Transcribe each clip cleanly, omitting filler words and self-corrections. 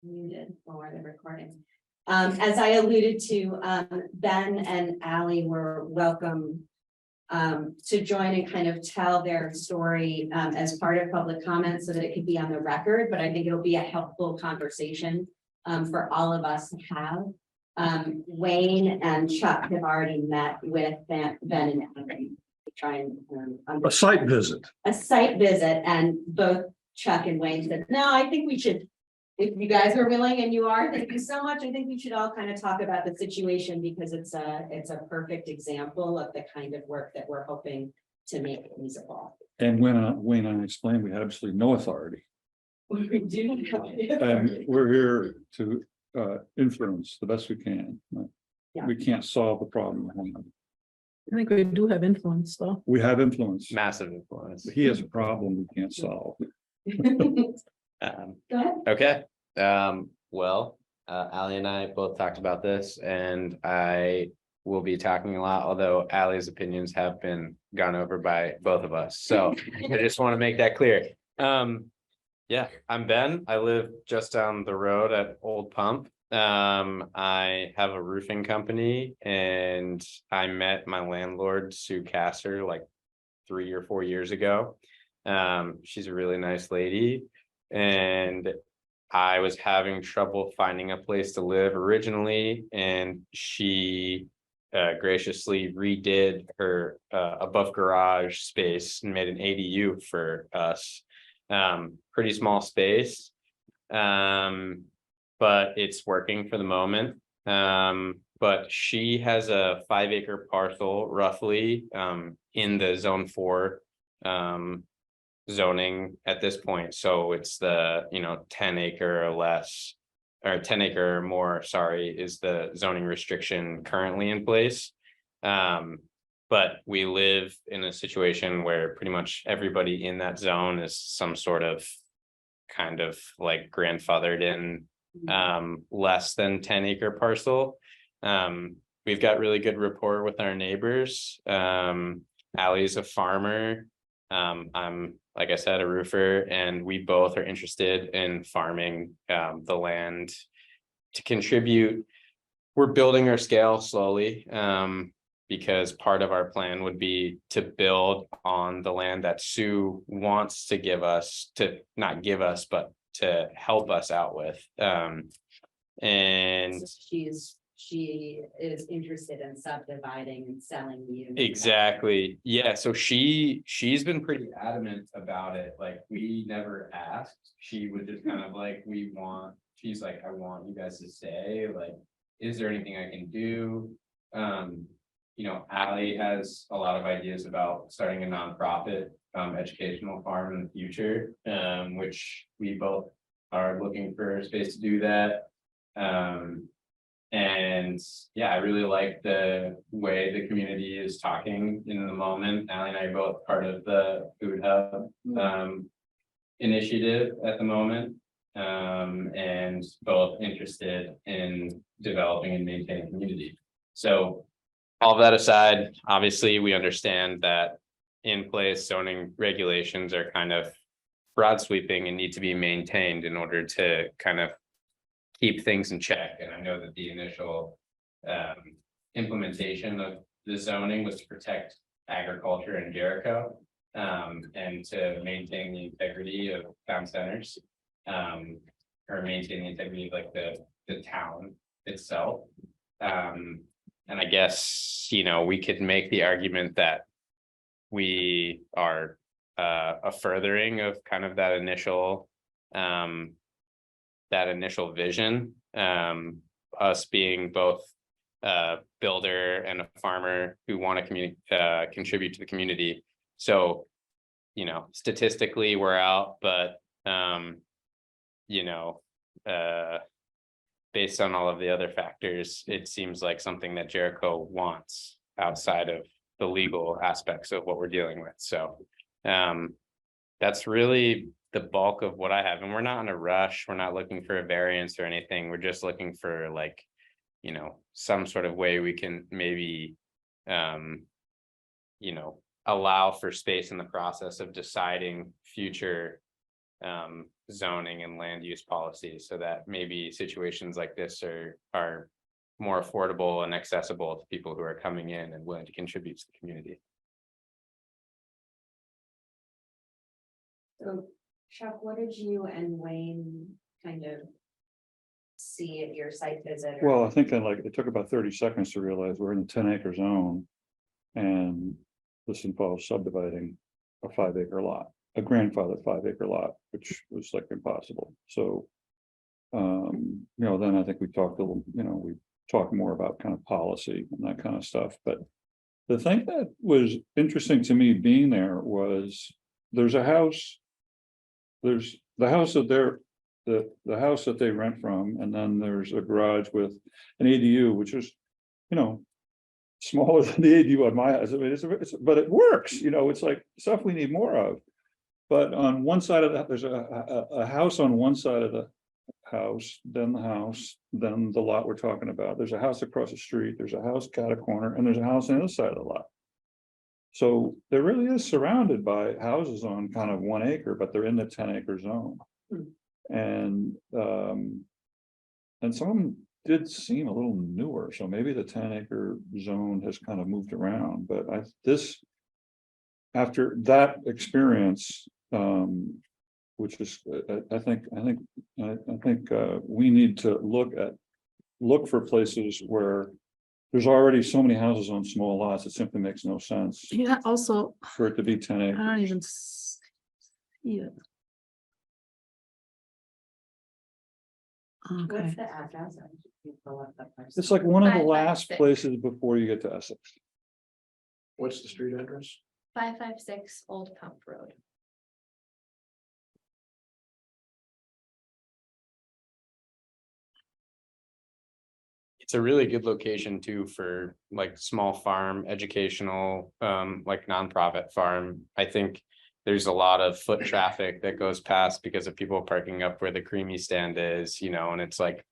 muted for the recording. As I alluded to, Ben and Ally were welcome to join and kind of tell their story as part of public comment so that it could be on the record, but I think it'll be a helpful conversation for all of us to have. Wayne and Chuck have already met with Ben and Ally to try and A site visit. and both Chuck and Wayne said, no, I think we should, if you guys are willing and you are, thank you so much. I think we should all kind of talk about the situation because it's a perfect example of the kind of work that we're hoping to make feasible. And when I explained, we had absolutely no authority. We do have And we're here to influence the best we can. Yeah. We can't solve the problem. I think we do have influence though. We have influence. Massive influence. He has a problem we can't solve. Go ahead. Okay, well, Ally and I both talked about this, and I will be talking a lot, although Ally's opinions have been gone over by both of us, so I just want to make that clear. Yeah, I'm Ben. I live just down the road at Old Pump. I have a roofing company, and I met my landlord, Sue Casser, like 3 or 4 years ago. She's a really nice lady, and I was having trouble finding a place to live originally, and she graciously redid her above garage space and made an ADU for us. Pretty small space, but it's working for the moment. But she has a 5-acre parcel roughly in the zone 4 zoning at this point. So it's the 10 acre or less, or 10 acre or more, sorry, is the zoning restriction currently in place. But we live in a situation where pretty much everybody in that zone is some sort of kind of like grandfathered in less than 10 acre parcel. We've got really good rapport with our neighbors. Ally's a farmer. I'm, like I said, a roofer, and we both are interested in farming the land to contribute. We're building our scale slowly because part of our plan would be to build on the land that Sue wants to give us, to not give us, but to help us out with. And she is interested in subdividing and selling you. exactly, yeah, so she's been pretty adamant about it. Like, we never asked. She would just kind of like, she's like, I want you guys to stay, like, is there anything I can do? Ally has a lot of ideas about starting a nonprofit educational farm in the future, which we both are looking for space to do that. And yeah, I really like the way the community is talking in the moment. Ally and I are both part of the Food Hub initiative at the moment, and both interested in developing and maintaining community. So all of that aside, obviously we understand that in place zoning regulations are kind of broad sweeping and need to be maintained in order to kind of keep things in check. And I know that the initial implementation of the zoning was to protect agriculture in Jericho and to maintain the integrity of town centers, or maintain the integrity of like the town itself. And I guess, we could make the argument that we are a furthering of kind of that initial vision, us being both a builder and a farmer who want to contribute to the community. So, statistically we're out, but based on all of the other factors, it seems like something that Jericho wants outside of the legal aspects of what we're dealing with. So that's really the bulk of what I have. And we're not in a rush. We're not looking for a variance or anything. We're just looking for like, some sort of way we can maybe, allow for space in the process of deciding future zoning and land use policies, so that maybe situations like this are more affordable and accessible to people who are coming in and willing to contribute to the community. So Chuck, what did you and Wayne kind of see at your site visit? Well, I think it took about 30 seconds to realize we're in a 10-acre zone. And this involves subdividing a 5-acre lot, a grandfathered 5-acre lot, which was like impossible. So, then I think we talked a little, we talked more about kind of policy and that kind of stuff. But the thing that was interesting to me being there was there's a house, there's the house that the house that they rent from, and then there's a garage with an ADU, which is, smaller than the ADU on my house. I mean, but it works, it's like stuff we need more of. But on one side of that, there's a house on one side of the house, then the lot we're talking about. There's a house across the street, there's a house cat a corner, and there's a house on the other side of the lot. So there really is surrounded by houses on kind of 1 acre, but they're in the 10-acre zone. And some of them did seem a little newer, so maybe the 10-acre zone has kind of moved around. But after that experience, which is, I think we need to look for places where there's already so many houses on small lots. It simply makes no sense Yeah, also, for it to be 10 I acres. don't even see it. Okay, What's the address? It's like one of the 556. last places before you get to Essex. What's the street address? 556 Old Pump Road. It's a really good location too for like small farm, educational, like nonprofit farm. I think there's a lot of foot traffic that goes past because of people parking up where the creamy stand is, and it's like,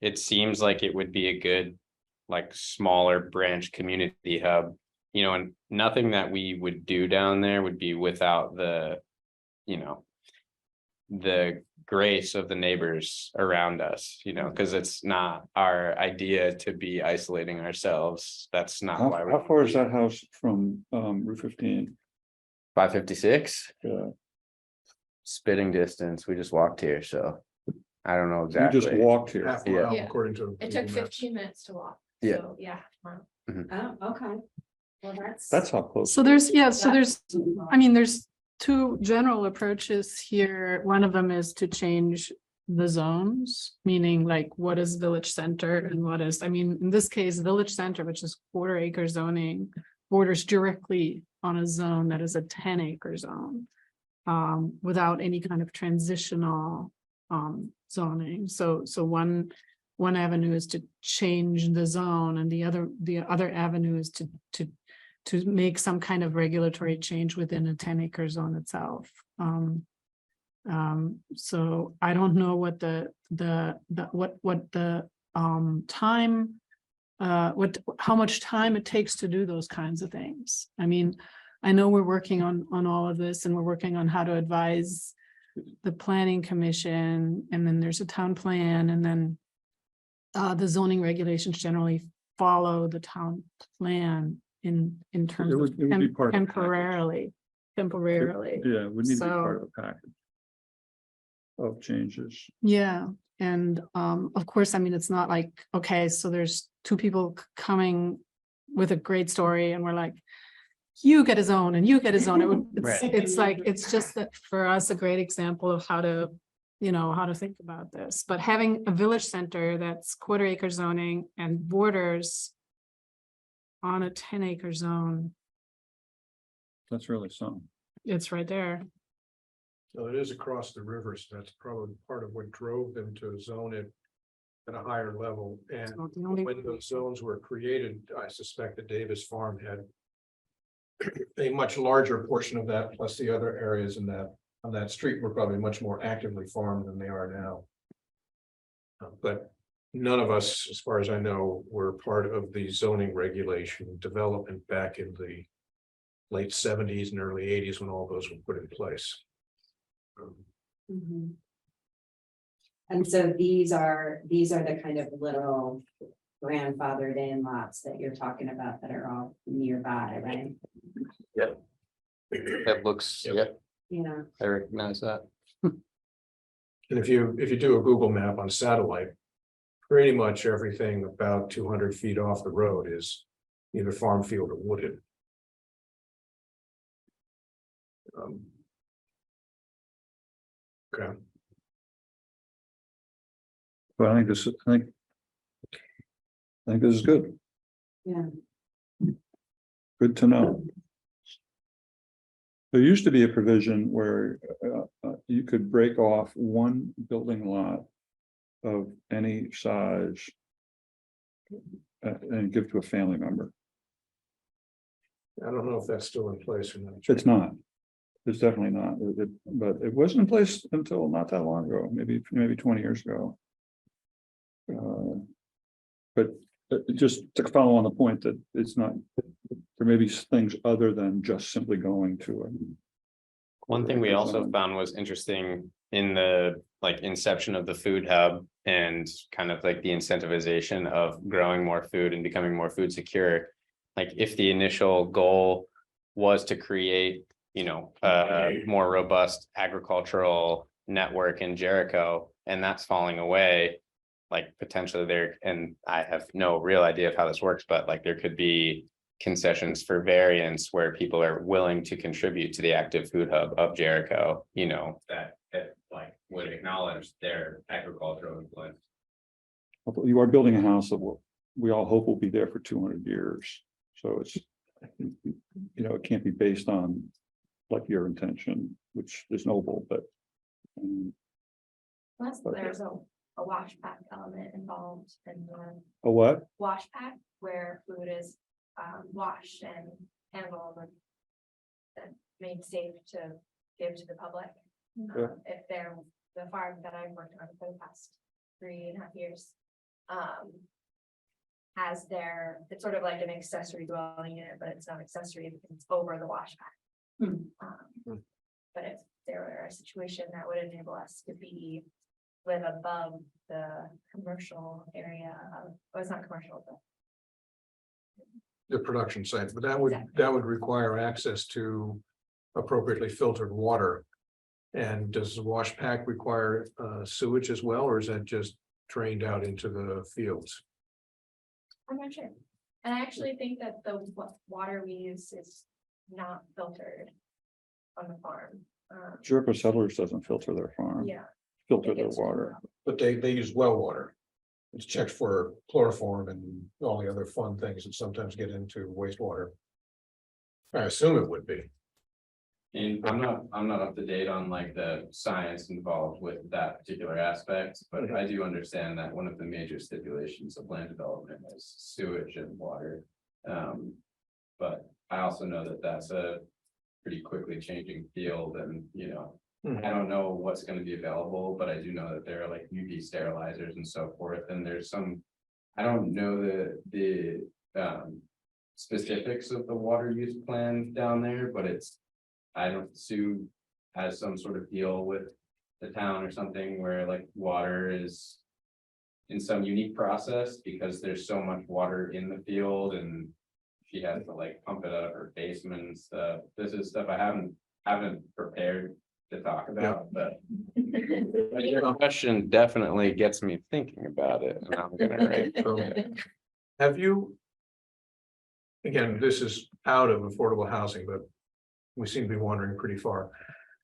it seems like it would be a good, like, smaller branch community hub, and nothing that we would do down there would be without the grace of the neighbors around us, because it's not our idea to be isolating ourselves. That's not why How far is that house from Route 15? 556 Yeah, spitting distance. We just walked here, so I don't know you exactly. just walked here. Half Yeah. mile Yeah. according to. It took Google Maps. 15 minutes to walk. Yeah. So, yeah. Wow. Oh, okay. Well, That's how close. so there's two general approaches here. One of them is to change the zones, meaning like what is village center and what is, in this case, village center, which is 1/4 acre zoning, borders directly on a zone that is a 10-acre zone, without any kind of transitional zoning. So one avenue is to change the zone, and the other avenue is to make some kind of regulatory change within a 10-acre zone itself. So I don't know what how much time it takes to do those kinds of things. I know we're working on all of this, and we're working on how to advise the planning commission, and then there's a town plan, and then the zoning regulations generally follow the town plan in terms It of would be part of the package. temporarily. Yeah, we need to be So- part of a package of changes. Yeah, and of course, it's not like, okay, so there's two people coming with a great story, and we're like, you get a zone and you get a zone. It's just that for us, a great example of how to think about this. But having a village center that's 1/4 acre zoning and borders on a 10-acre zone, That's really something. it's right there. So it is across the river, so that's probably part of what drove them to zone it at a higher level. And It's not the only- when those zones were created, I suspect that Davis Farm had a much larger portion of that, plus the other areas on that street were probably much more actively farmed than they are now. But none of us, as far as I know, were part of the zoning regulation development back in the late 70s and early 80s when all those were put in place. Mhm. And so these are the kind of little grandfathered in lots that you're talking about that are all nearby, right? That looks, yeah, Yeah. I recognize that. And if you do a Google map on satellite, pretty much everything about 200 feet off the road is either farm field or wooded. Okay, But I think this is good. Yeah. Good to know. There used to be a provision where you could break off one building lot of any size and give to a family member. I don't know if that's still in place or not. It's not. It's definitely not. But it wasn't in place until not that long ago, maybe 20 years ago. But just to follow on the point that it's not, there may be things other than just simply going to it. One thing we also found was interesting in the like inception of the food hub and kind of like the incentivization of growing more food and becoming more food secure. Like if the initial goal was to create, you know, a more robust agricultural network in Jericho, and that's falling away, like potentially there, and I have no real idea of how this works, but like there could be concessions for variance where people are willing to contribute to the active food hub of Jericho, you know, that like would acknowledge their agricultural influence. You are building a house that we all hope will be there for 200 years. So it's, you know, it can't be based on like your intention, which is noble, but. Plus, there's a wash pack element involved in the A what? wash pack where food is washed and handled and made safe to give to the public. Yeah. If they're the farm that I've worked on for the past 3.5 years, has their, it's sort of like an accessory dwelling unit, but it's not accessory because it's over the wash pack. But if there were a situation that would enable us to live above the commercial area of, well, it's not commercial, but The production site, but that would require access to appropriately filtered water. And does the wash pack require sewage as well, or is that just drained out into the fields? I'm not sure. And I actually think that the water we use is not filtered on the farm. Jericho Settlers doesn't filter their farm, Yeah. filter their water. But they use well water. It's checked for chloroform and all the other fun things that sometimes get into wastewater. I assume it would be. And I'm not up to date on like the science involved with that particular aspect, but I do understand that one of the major stipulations of land development is sewage and water. But I also know that that's a pretty quickly changing field and, you know, I don't know what's going to be available, but I do know that there are like UV sterilizers and so forth. And there's some, I don't know the specifics of the water use plan down there, but it's, I don't Sue has some sort of deal with the town or something where like water is in some unique process because there's so much water in the field and she has to like pump it out of her basement and stuff. This is stuff I haven't prepared to talk about, but your question definitely gets me thinking about it, and I'm gonna write it. Have you? Again, this is out of affordable housing, but we seem to be wandering pretty far.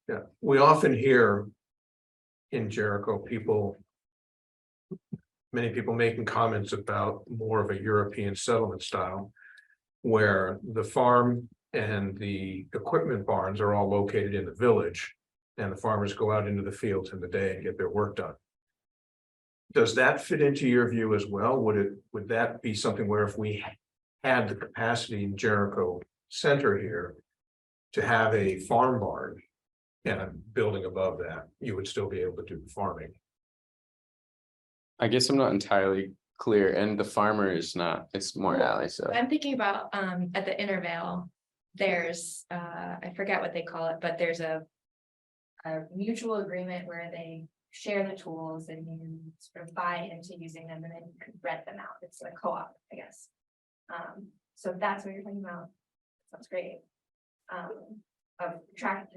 Yeah, we often hear in Jericho, many people making comments about more of a European settlement style, where the farm and the equipment barns are all located in the village, and the farmers go out into the fields in the day and get their work done. Does that fit into your view as well? Would that be something where if we had the capacity in Jericho Center here to have a farm barn and a building above that, you would still be able to do the farming? I guess I'm not entirely clear, and the farmer is not, it's more alley, so. I'm thinking about at the Intervale, there's I forget what they call it, but there's a a mutual agreement where they share the tools and you sort of buy into using them and then you can rent them out. It's a co-op, I guess. So if that's what you're talking about, sounds great. Of track,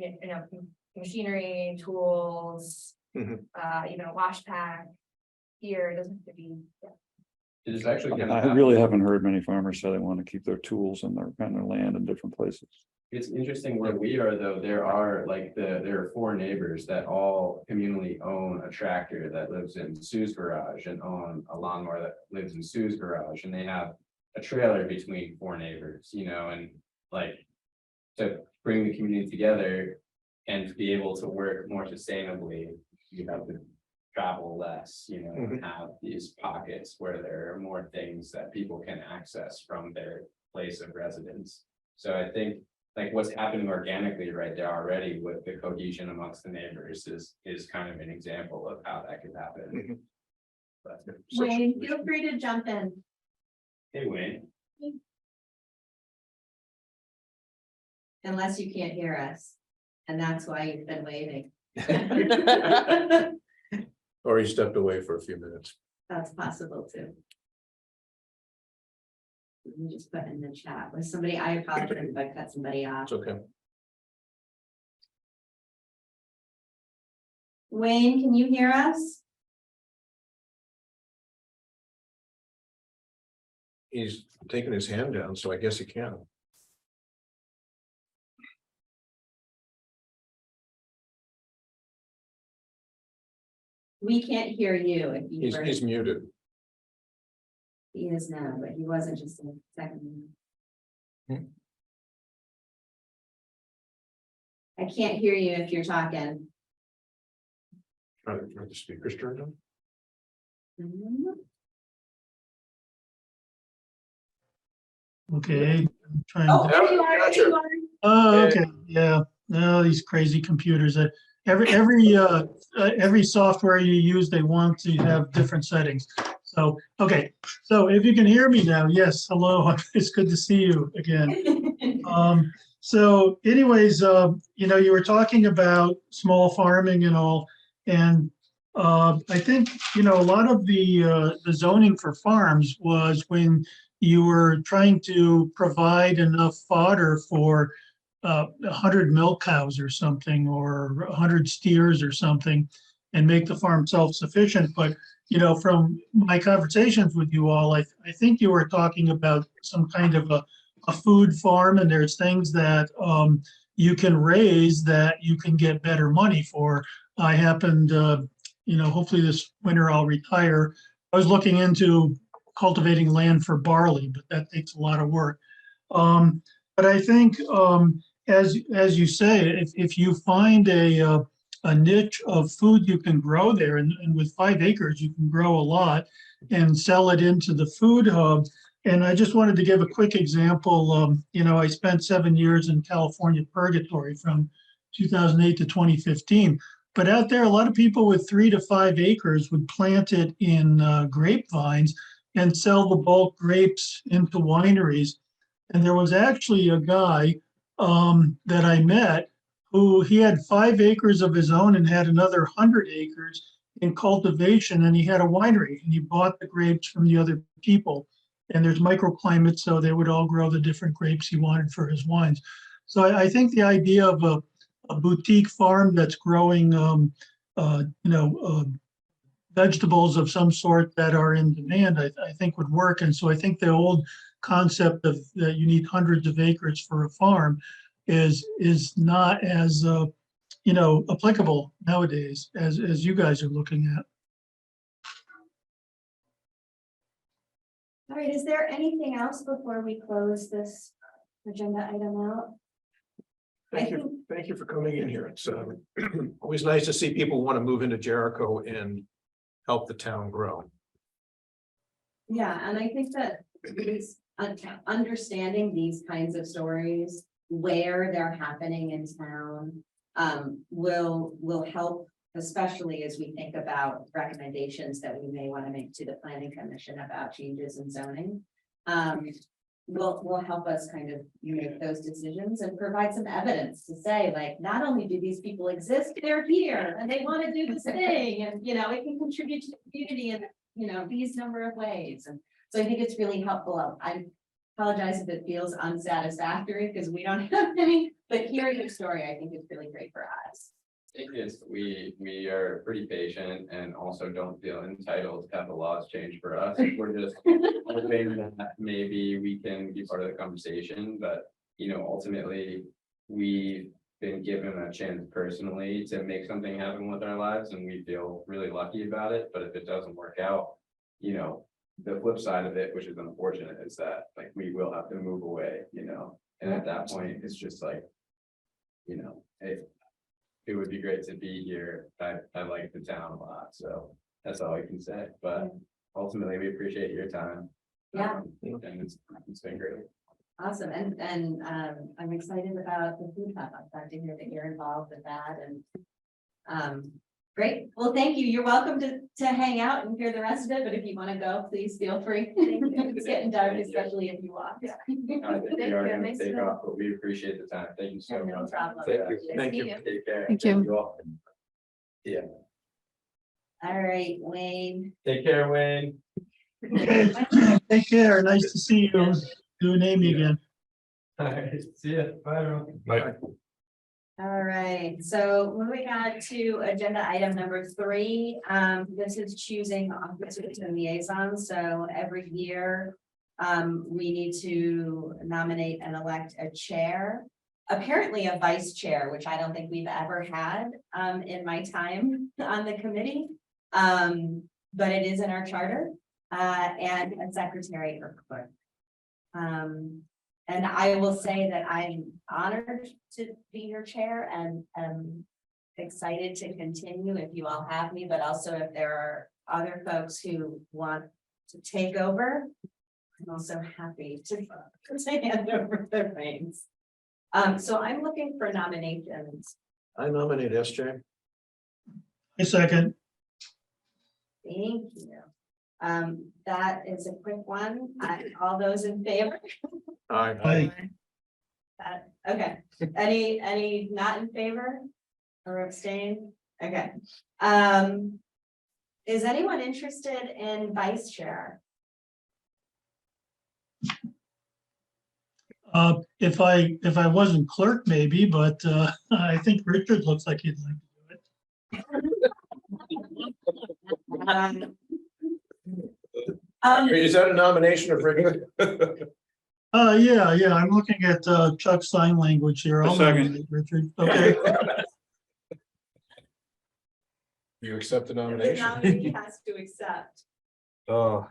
machinery, tools, Mhm. even a wash pack. Here, it doesn't have to be, It is actually. I really haven't heard many farmers say they want to keep their tools and their kind of land in different places. It's interesting where we are, though, there are there are 4 neighbors that all communally own a tractor that lives in Sue's garage and own a lawnmower that lives in Sue's garage, and they have a trailer between 4 neighbors, and like to bring the community together and to be able to work more sustainably, you have to travel less, and have these pockets where there are more things that people can access from their place of residence. So I think like what's happening organically right there already with the cohesion amongst the neighbors is kind of an example of how that could happen. But, Wayne, feel free to jump in. hey, Wayne. Unless you can't hear us, and that's why you've been waiting. Or he stepped away for a few minutes. That's possible too. Let me just put in the chat with somebody. I apologize if I cut somebody off. It's okay. Wayne, can you hear us? He's taking his hand down, so I guess he can. We can't hear you if you were. He's muted. He is now, but he wasn't just a second. I can't hear you if you're talking. Try the speakers turned on. Okay, I'm trying Oh, to, there you are, there you are. oh, okay, yeah, no, these crazy computers, every software you use, they want to have different settings. So, okay, so if you can hear me now, yes, hello, it's good to see you again. So anyways, you were talking about small farming and all, and I think, a lot of the zoning for farms was when you were trying to provide enough fodder for 100 milk cows or something, or 100 steers or something, and make the farm self-sufficient. But, from my conversations with you all, I think you were talking about some kind of a food farm, and there's things that you can raise that you can get better money for. I happened, hopefully this winter I'll retire. I was looking into cultivating land for barley, but that takes a lot of work. But I think, as you say, if you find a niche of food you can grow there, and with 5 acres, you can grow a lot and sell it into the food hub. And I just wanted to give a quick example. I spent 7 years in California purgatory from 2008 to 2015. But out there, a lot of people with 3 to 5 acres would plant it in grapevines and sell the bulk grapes into wineries. And there was actually a guy that I met who he had 5 acres of his own and had another 100 acres in cultivation, and he had a winery and he bought the grapes from the other people. And there's microclimates, so they would all grow the different grapes he wanted for his wines. So I think the idea of a boutique farm that's growing, vegetables of some sort that are in demand, I think would work. And so I think the old concept of that you need hundreds of acres for a farm is not as applicable nowadays as you guys are looking at. All right, is there anything else before we close this agenda item out? Thank you for coming in here. It's always nice to see people want to move into Jericho and help the town grow. Yeah, and I think that these understanding these kinds of stories, where they're happening in town, will help, especially as we think about recommendations that we may want to make to the planning commission about changes in zoning. will help us kind of make those decisions and provide some evidence to say, like, not only do these people exist, they're here and they want to do this thing, and, you know, it can contribute to the community in, you know, these number of ways. And so I think it's really helpful. I apologize if it feels unsatisfactory because we don't have any, but hearing your story, I think is really great for us. It is, we are pretty patient and also don't feel entitled to have the laws change for us. We're just hoping that maybe we can be part of the conversation, but, you know, ultimately, we've been given a chance personally to make something happen with our lives, and we feel really lucky about it. But if it doesn't work out, you know, the flip side of it, which is unfortunate, is that, like, we will have to move away, you know, and at that point, it's just like, you know, it would be great to be here. I like the town a lot, so that's all I can say, but ultimately, we appreciate your time. Yeah. And it's been great. Awesome. And I'm excited about the food hub. I'm glad to hear that you're involved with that, and great. Well, thank you. You're welcome to hang out and hear the rest of it, but if you want to go, please feel free. It's getting dark, especially if you walk. I think we are gonna take off, but we appreciate the time. Thank you so No much. problem. Thank you. Nice Thank to you. meet Take care. Thank you. all. Yeah, All right, Wayne. take care, Wayne. Okay, take care. Nice to see you. Doing Amy again. All right, see ya. Bye, everyone. Bye. All right, so moving on to agenda item number 3. This is choosing officers and liaisons. So every year, we need to nominate and elect a chair, apparently a vice chair, which I don't think we've ever had in my time on the committee. But it is in our charter, and a secretary or clerk. And I will say that I'm honored to be your chair and excited to continue if you all have me, but also if there are other folks who want to take over, I'm also happy to hand over the reins. So I'm looking for nominations. I nominate SJ. A second. Thank you. That is a quick one. All those in favor? Aye. Okay, any not in favor or abstain? Okay. Is anyone interested in vice chair? If I wasn't clerk, maybe, but I think Richard looks like he'd like to do it. Is that a nomination of Rick? Yeah, I'm looking at Chuck's sign language here. I'll A second. nominate Richard. Okay. You accept the The nomination? nominee has to accept. Oh,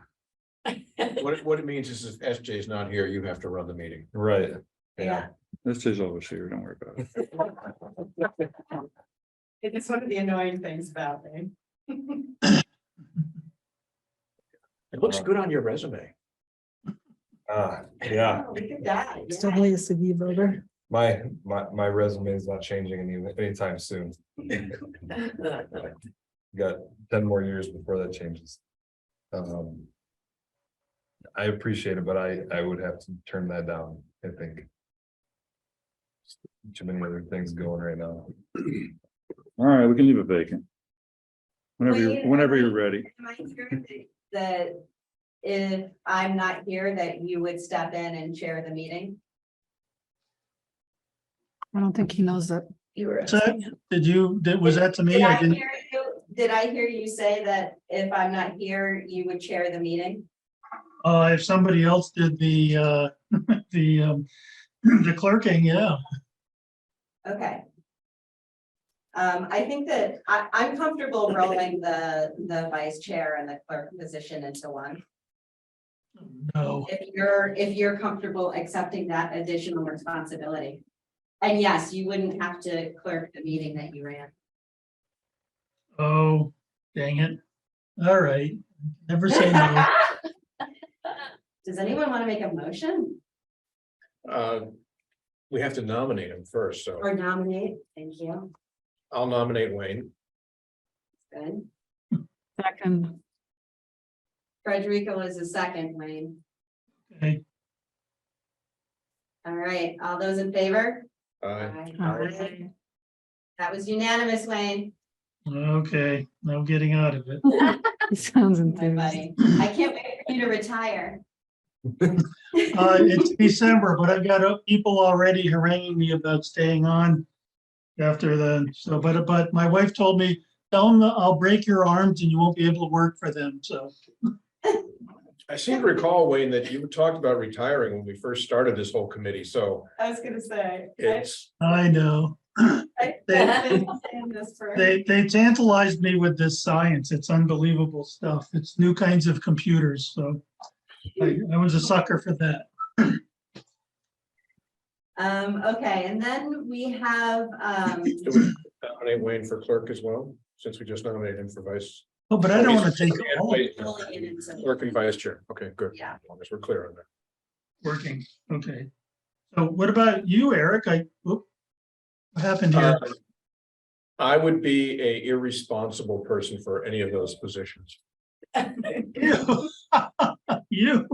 What it means is if SJ is not here, you have to run the meeting. right. Yeah, This is always here, don't worry about it. it is one of the annoying things about me. It looks good on your resume. Yeah, Oh, look at that. It's Yeah. totally a CV voter. my resume is not changing anytime soon. Got 10 more years before that changes. I appreciate it, but I would have to turn that down, I think. Too many other things going right now. All right, we can leave it vacant. Wayne, Whenever am I- you're ready. Am I hearing that if I'm not here, that you would step in and chair the meeting? I don't think he knows that. You were. Was that to me? Did I I didn't. did I hear you say that if I'm not here, you would chair the meeting? If somebody else did the the clerking, yeah. Okay. I think that I'm comfortable rolling the vice chair and the clerk position into one. No. If you're comfortable accepting that additional responsibility. And yes, you wouldn't have to clerk the meeting that you ran. Oh, dang it. All right. Never say no. Does anyone want to make a motion We have to nominate him first, so or nominate? Thank you. I'll nominate Wayne. Good. Second, Frederico is the second, Wayne. Okay. All right, all those in favor? Aye. Aye. That was unanimous, Wayne. Okay, no getting out of it. He sounds My enthused. buddy. I can't wait for you to retire. It's December, but I've got people already haranguing me about staying on after the, so, but my wife told me, tell them I'll break your arms and you won't be able to work for them, so. I seem to recall, Wayne, that you talked about retiring when we first started this whole committee, so I was gonna say. it's, I know. I've been saying this for- They tantalized me with this science. It's unbelievable stuff. It's new kinds of computers, so I was a sucker for that. Okay, and then we have, do we nominate Wayne for clerk as well, since we just nominated him for vice. Oh, but I don't want to take all of it pulling it into- Clerk and vice chair. Okay, good. Yeah. As long as we're clear on that. working. Okay. So what about you, Eric? What happened here? I would be a irresponsible person for any of those positions. You. You.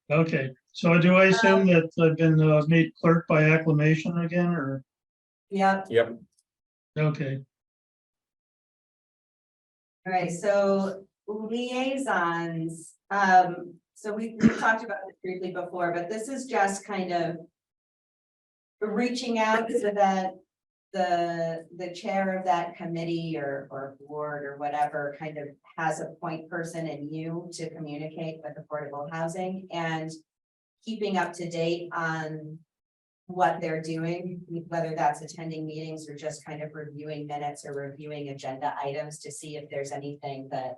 Okay, so do I assume that I've been made clerk by acclamation again, or, Yep, Yep. okay, all right, so liaisons, so we talked about this briefly before, but this is just kind of reaching out so that the chair of that committee or board or whatever kind of has a point person in you to communicate with affordable housing and keeping up to date on what they're doing, whether that's attending meetings or just kind of reviewing minutes or reviewing agenda items to see if there's anything that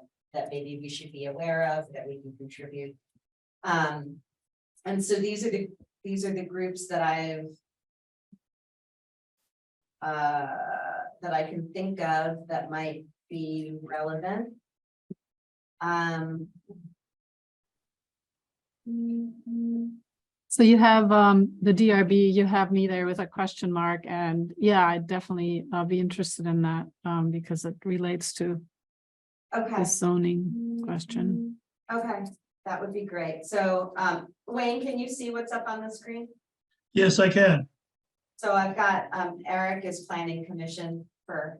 maybe we should be aware of that we can contribute. And so these are the groups that that I can think of that might be relevant. So you have the DRB, you have me there with a question mark, and yeah, I'd definitely be interested in that because it relates to Okay. the zoning question. Okay, that would be great. So, Wayne, can you see what's up on the screen? yes, I can. So I've got, Eric is planning commission for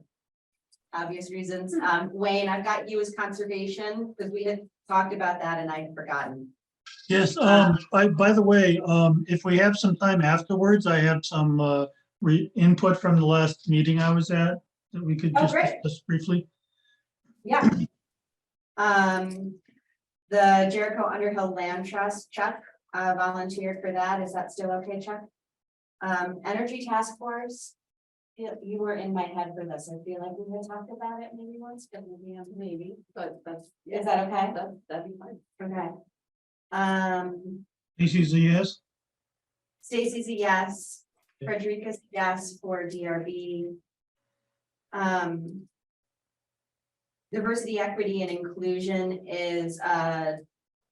obvious reasons. Wayne, I've got you as conservation because we had talked about that and I'd forgotten. Yes, by the way, if we have some time afterwards, I have some input from the last meeting I was at that we could Oh, just great. discuss briefly. Yeah. The Jericho Underhill Land Trust, Chuck, volunteered for that. Is that still okay, Chuck? Energy Task Force. You were in my head for this. I feel like we had talked about it maybe once, but maybe, but that's. Is that okay? That'd be fine. Okay. Casey's a yes? Stacy's a yes. Yeah. Frederica's a yes for DRB. Diversity, equity, and inclusion is a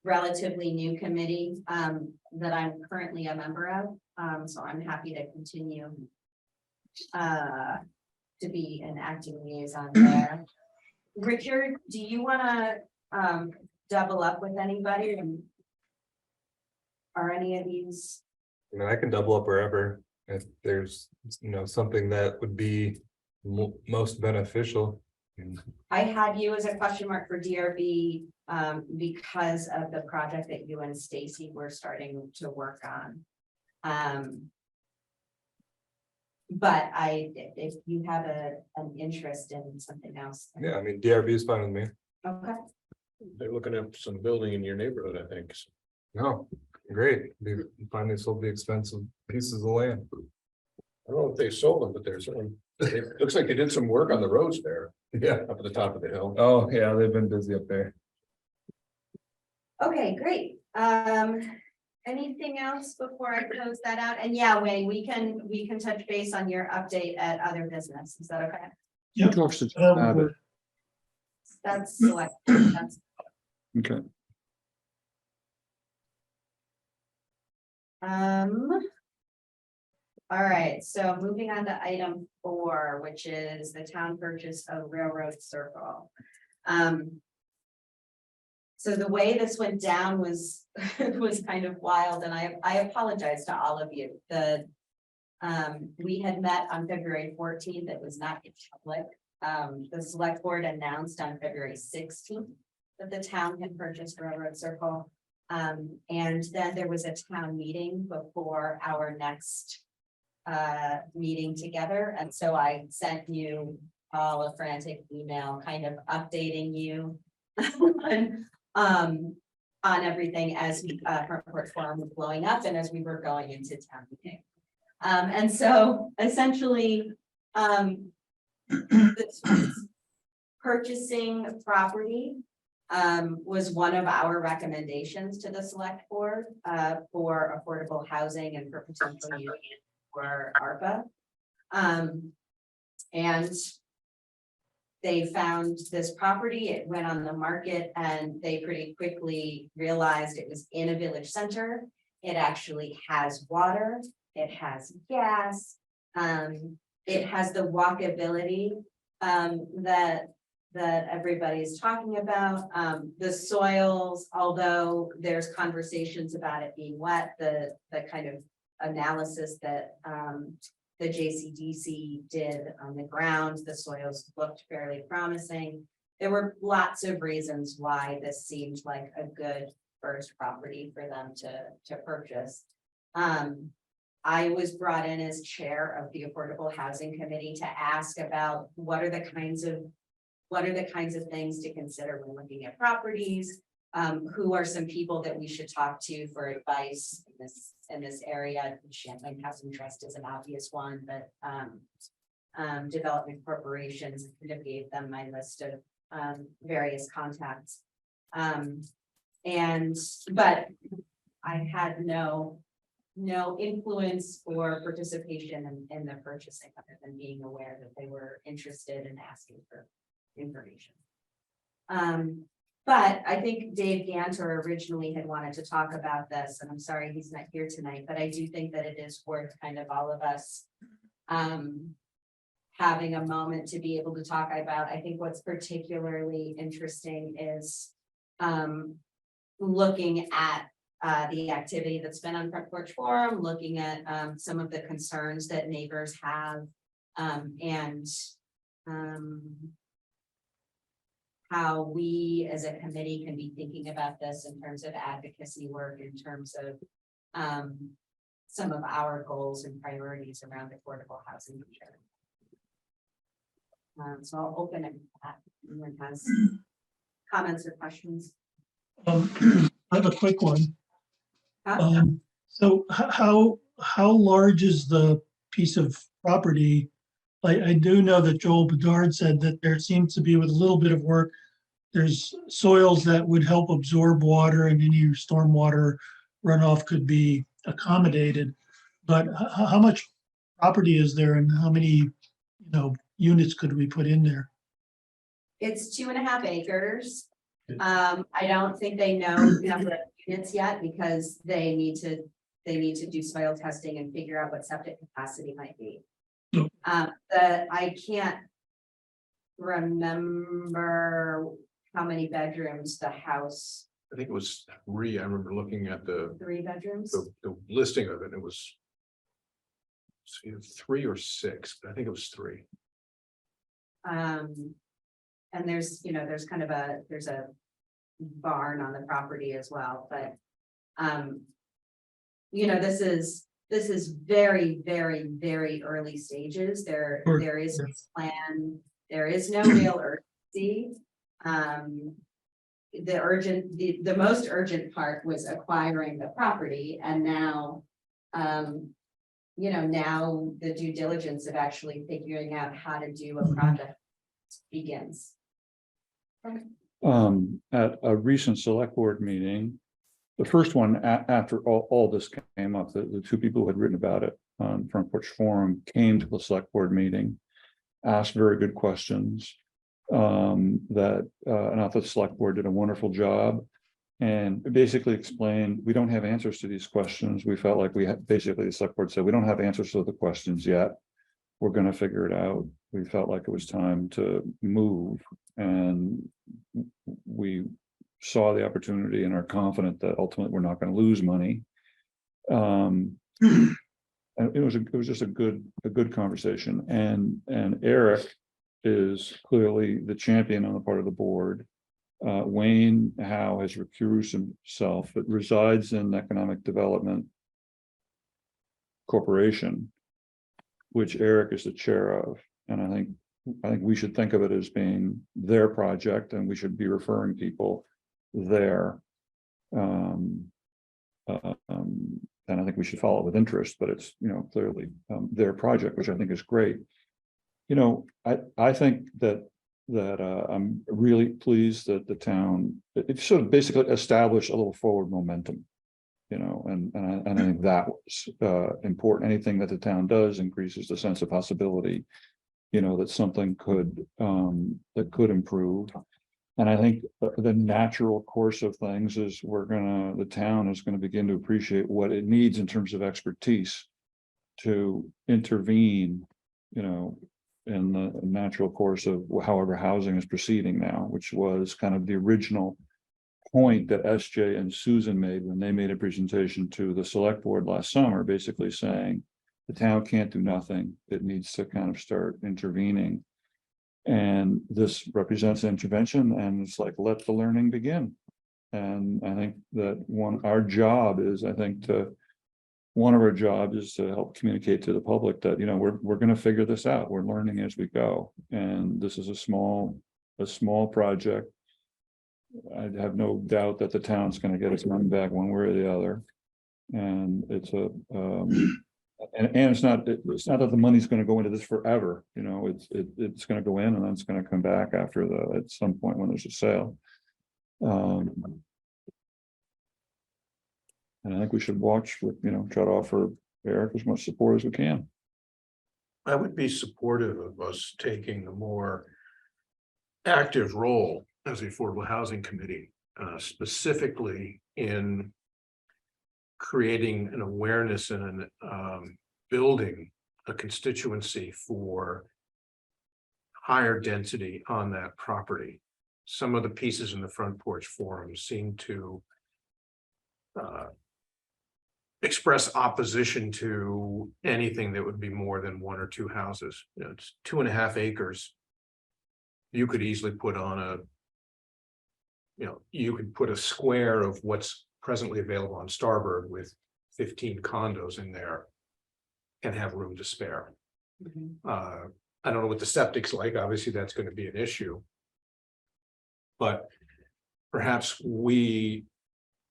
relatively new committee that I'm currently a member of. So I'm happy to continue to be an active liaison there. Richard, do you want to double up with anybody? Are any of these? I mean, I can double up wherever, if there's, something that would be most beneficial. I had you as a question mark for DRB because of the project that you and Stacy were starting to work on. But if you have an interest in something else. Yeah, I mean, DRB is fine with me. Okay, They're looking at some building in your neighborhood, I think. No, great. They finally sold the expensive pieces of land. I don't know if they sold them, but there's, it looks like they did some work on the roads there, Yeah. up at the top of the hill. Oh, yeah, they've been busy up there. okay, great. Anything else before I close that out? And yeah, Wayne, we can touch base on your update at other business. Is that okay? Yep. Talks to That would Abbott. work. That's select. That's Okay, all right, so moving on to item 4, which is the town purchase of Railroad Circle. So the way this went down was, was kind of wild, and I apologize to all of you. We had met on February 14th, it was not in public. The select board announced on February 16th that the town had purchased Railroad Circle. And then there was a town meeting before our next meeting together, and so I sent you all a frantic email kind of updating you on everything as Front Porch Forum was blowing up and as we were going into town meeting. And so essentially, this was purchasing property was one of our recommendations to the select board for affordable housing and for potential use for ARPA. And they found this property, it went on the market, and they pretty quickly realized it was in a village center. It actually has water, it has gas, it has the walkability that everybody's talking about. The soils, although there's conversations about it being wet, the kind of analysis that the JCDC did on the ground, the soils looked fairly promising. There were lots of reasons why this seemed like a good first property for them to purchase. I was brought in as chair of the Affordable Housing Committee to ask about what are the kinds of things to consider when looking at properties. Who are some people that we should talk to for advice in this area? Champlain Housing Trust is an obvious one, but development corporations, I kind of gave them my list of various contacts. But I had no influence or participation in the purchasing other than being aware that they were interested in asking for information. But I think Dave Ganter originally had wanted to talk about this, and I'm sorry he's not here tonight, but I do think that it is worth kind of all of us having a moment to be able to talk about. I think what's particularly interesting is looking at the activity that's been on Front Porch Forum, looking at some of the concerns that neighbors have, and how we as a committee can be thinking about this in terms of advocacy work, in terms of some of our goals and priorities around affordable housing. So I'll open it to that. Anyone has comments or questions? I have a quick one. Huh? So how large is the piece of property? I do know that Joel Bedard said that there seems to be, with a little bit of work, there's soils that would help absorb water and any stormwater runoff could be accommodated. But how much property is there and how many, units could we put in there? It's 2.5 acres. I don't think they know the number of units yet because they need to do soil testing and figure out what septic capacity might be. I can't remember how many bedrooms the house. I think it was 3. I remember looking at 3 bedrooms. the listing of it. It was 3 or 6, but I think it was 3. And there's kind of there's a barn on the property as well, but this is very, very, very early stages. There is a plan. There is no real urgency. The most urgent part was acquiring the property, and now, now the due diligence of actually figuring out how to do a project begins. At a recent select board meeting, the first one after all this came up, the 2 people who had written about it on Front Porch Forum came to the select board meeting, asked very good questions. And I thought the select board did a wonderful job and basically explained, we don't have answers to these questions. We felt like basically the select board said, we don't have answers to the questions yet. We're going to figure it out. We felt like it was time to move, and we saw the opportunity and are confident that ultimately we're not going to lose money. And it was just a good conversation, and Eric is clearly the champion on the part of the board. Wayne Howe has recused himself, but resides in Economic Development Corporation, which Eric is the chair of, and I think we should think of it as being their project, and we should be referring people there. And I think we should follow it with interest, but it's, clearly their project, which I think is great. I think that I'm really pleased that the town, it sort of basically established a little forward momentum, and I think that was important. Anything that the town does increases the sense of possibility, that something could improve. And I think the natural course of things is the town is going to begin to appreciate what it needs in terms of expertise to intervene, in the natural course of however housing is proceeding now, which was kind of the original point that SJ and Susan made when they made a presentation to the select board last summer, basically saying the town can't do nothing. It needs to kind of start intervening. And this represents intervention, and it's like, let the learning begin. And I think that one of our jobs is to help communicate to the public that, we're going to figure this out. We're learning as we go. And this is a small project. I have no doubt that the town's going to get its money back one way or the other. And it's and it's not that the money's going to go into this forever, it's going to go in and then it's going to come back at some point when there's a sale. And I think we should watch with, try to offer Eric as much support as we can. I would be supportive of us taking a more active role as the Affordable Housing Committee, specifically in creating an awareness and building a constituency for higher density on that property. Some of the pieces in the Front Porch Forum seem to express opposition to anything that would be more than 1 or 2 houses. It's 2.5 acres. You could easily put on you could put a square of what's presently available on Starboard with 15 condos in there and have room to spare. I don't know what the septic's like. Obviously, that's going to be an issue. But perhaps we,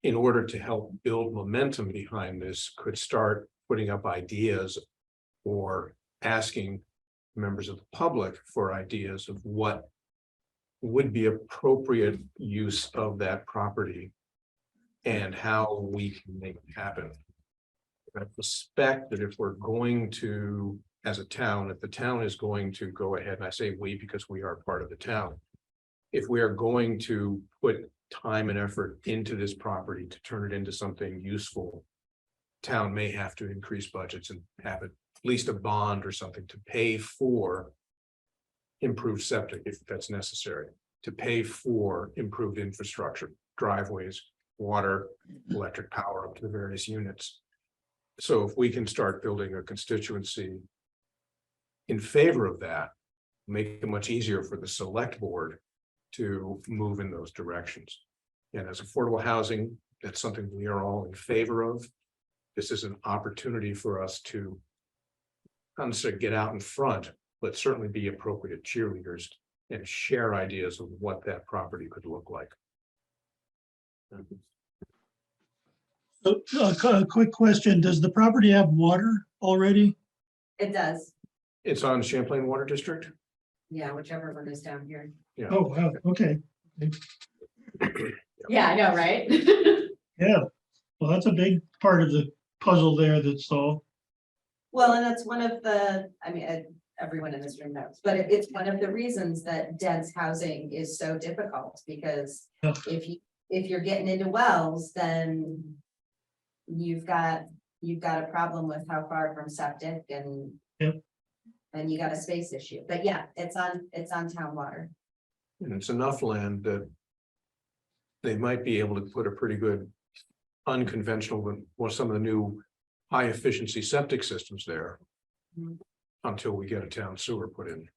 in order to help build momentum behind this, could start putting up ideas or asking members of the public for ideas of what would be appropriate use of that property and how we can make it happen. I suspect that if we're going to, as a town, if the town is going to go ahead, and I say we because we are part of the town, if we are going to put time and effort into this property to turn it into something useful, town may have to increase budgets and have at least a bond or something to pay for improved septic if that's necessary, to pay for improved infrastructure, driveways, water, electric power up to the various units. So if we can start building a constituency in favor of that, make it much easier for the select board to move in those directions. And as affordable housing, that's something we are all in favor of. This is an opportunity for us to not necessarily get out in front, but certainly be appropriate cheerleaders and share ideas of what that property could look like. So, a quick question, does the property have water already? It does. It's on Champlain Water District. Yeah, whichever one is down here. Yeah. Oh, wow, okay, Yeah, I know, right? yeah. Well, that's a big part of the puzzle there that's solved. Well, and that's one of the, everyone in this room knows, but it's one of the reasons that dense housing is so difficult, because Yeah. if you're getting into wells, then you've got a problem with how far from septic and Yep. and you got a space issue. But yeah, it's on town water. And it's enough land that they might be able to put a pretty good unconventional, or some of the new high efficiency septic systems there. Mhm. Until we get a town sewer put in.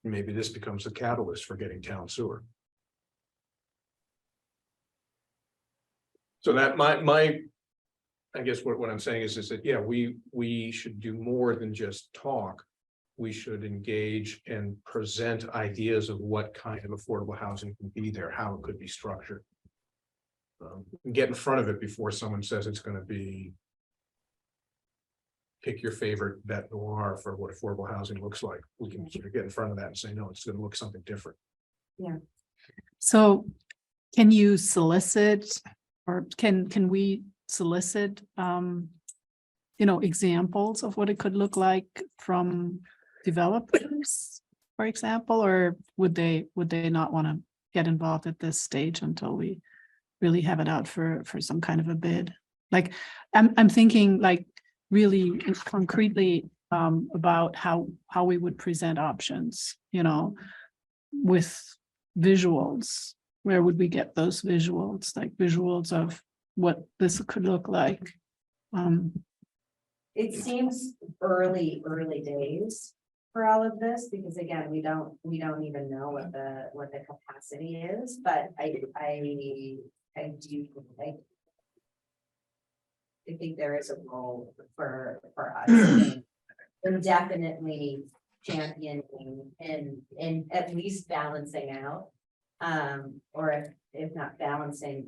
Maybe this becomes the catalyst for getting town sewer. So that I guess what I'm saying is that, yeah, we should do more than just talk. We should engage and present ideas of what kind of affordable housing can be there, how it could be structured. Get in front of it before someone says it's gonna be. Pick your favorite bet noir for what affordable housing looks like. We can sort of get in front of that and say, no, it's gonna look something different. So can you solicit, or can we solicit, examples of what it could look like from developers, for example, or would they not want to get involved at this stage until we really have it out for some kind of a bid? Like, I'm thinking like really concretely about how we would present options, with visuals. Where would we get those visuals, like visuals of what this could look like? It seems early days for all of this, because again, we don't even know what the capacity is, but I think there is a role for us in definitely championing and at least balancing out, or if not balancing,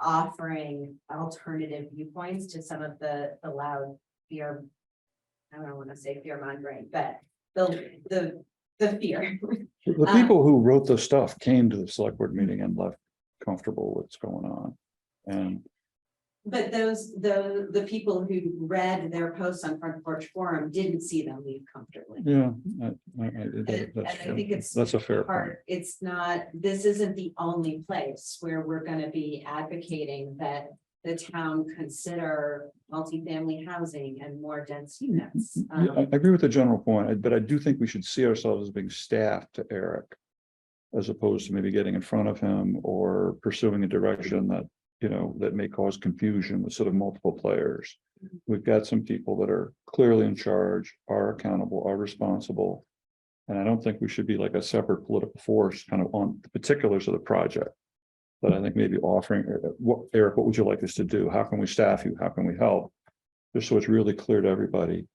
offering alternative viewpoints to some of the loud fear. I don't want to say fear mongering, but the fear. The people who wrote the stuff came to the select board meeting and left comfortable with what's going on. And But the people who read their posts on Front Porch Forum didn't see them leave comfortably. yeah, And I think that's a fair point. part, it's not, this isn't the only place where we're gonna be advocating that the town consider multifamily housing and more dense units. Yeah, I agree with the general point, but I do think we should see ourselves as being staff to Eric, as opposed to maybe getting in front of him or pursuing a direction that, that may cause confusion with sort of multiple players. We've got some people that are clearly in charge, are accountable, are responsible. And I don't think we should be like a separate political force kind of on the particulars of the project. But I think maybe offering, Eric, what would you like us to do? How can we staff you? How can we help? Just so it's really clear to everybody